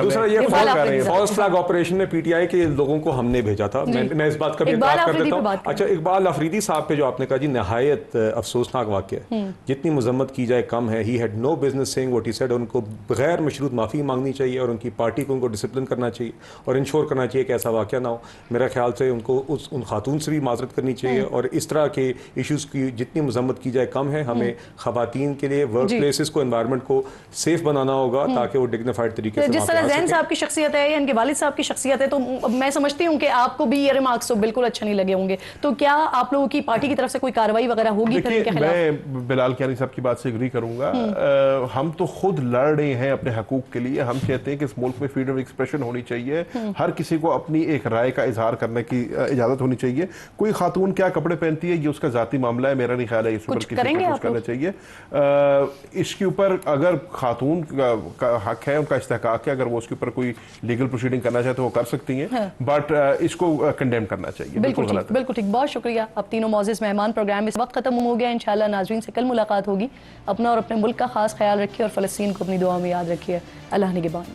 दूसरा ये फॉल्स फ्लैग ऑपरेशन में पीटीआई के लोगों को हमने भेजा था। मैं इस बात का भी इनकार कर देता हूँ। अच्छा, इकबाल अफरीदी साहब पे जो आपने कहा जी, नहायत अफसोसनाक वाक़या है, जितनी मजम्मत की जाए कम है। He had no business saying what he said. उनको बगैर मशरूत माफ़ी मांगनी चाहिए और उनकी पार्टी को उनको डिसिप्लिन करना चाहिए और इंश्योर करना चाहिए कि ऐसा वाक़या ना हो। मेरा ख्याल से उनको उन खातून से भी माजरत करनी चाहिए, और इस तरह के इशूज़ की जितनी मजम्मत की जाए कम है। हमें ख़वातीन के लिए वर्क प्लेसेस को, एनवायरनमेंट को सेफ बनाना होगा ताकि वो डिग्निफाइड तरीके से। जिस तरह जैन साहब की शख्सियत है या इनके वालिद साहब की शख्सियत है, तो मैं समझती हूँ कि आपको भी ये रिमार्क्स तो बिल्कुल अच्छे नहीं लगे होंगे। तो क्या आप लोगों की पार्टी की तरफ से कोई कार्रवाई वगैरह होगी फिर इनके खिलाफ? मैं बिलाल कियानी साहब की बात से एग्री करूंगा। हम तो खुद लड़ रहे हैं अपने हकूक के लिए। हम कहते हैं कि इस मुल्क में फ्रीडम ऑफ एक्सप्रेशन होनी चाहिए, हर किसी को अपनी एक राय का इजहार करने की इजाजत होनी चाहिए। कोई खातून क्या कपड़े पहनती है ये उसका जाती मामला है, मेरा नहीं ख्याल है इस पर किसी को कुछ करना चाहिए। इसके ऊपर अगर खातून का हक है, उनका इस्तेहकाक है, अगर वो उसके ऊपर कोई लीगल प्रोसीडिंग करना चाहे तो वो कर सकती हैं, बट इसको कंडेम करना चाहिए। बिल्कुल ठीक। बहुत शुक्रिया। अब तीनों मौजूद मेहमान प्रोग्राम इस वक्त खत्म हो गया। इंशाल्लाह नाज़रीन से कल मुलाकात होगी। अपना और अपने मुल्क का खास ख्याल रखिए और फ़लस्तीन को अपनी दुआ में याद रखिए। अल्लाह निगहबान।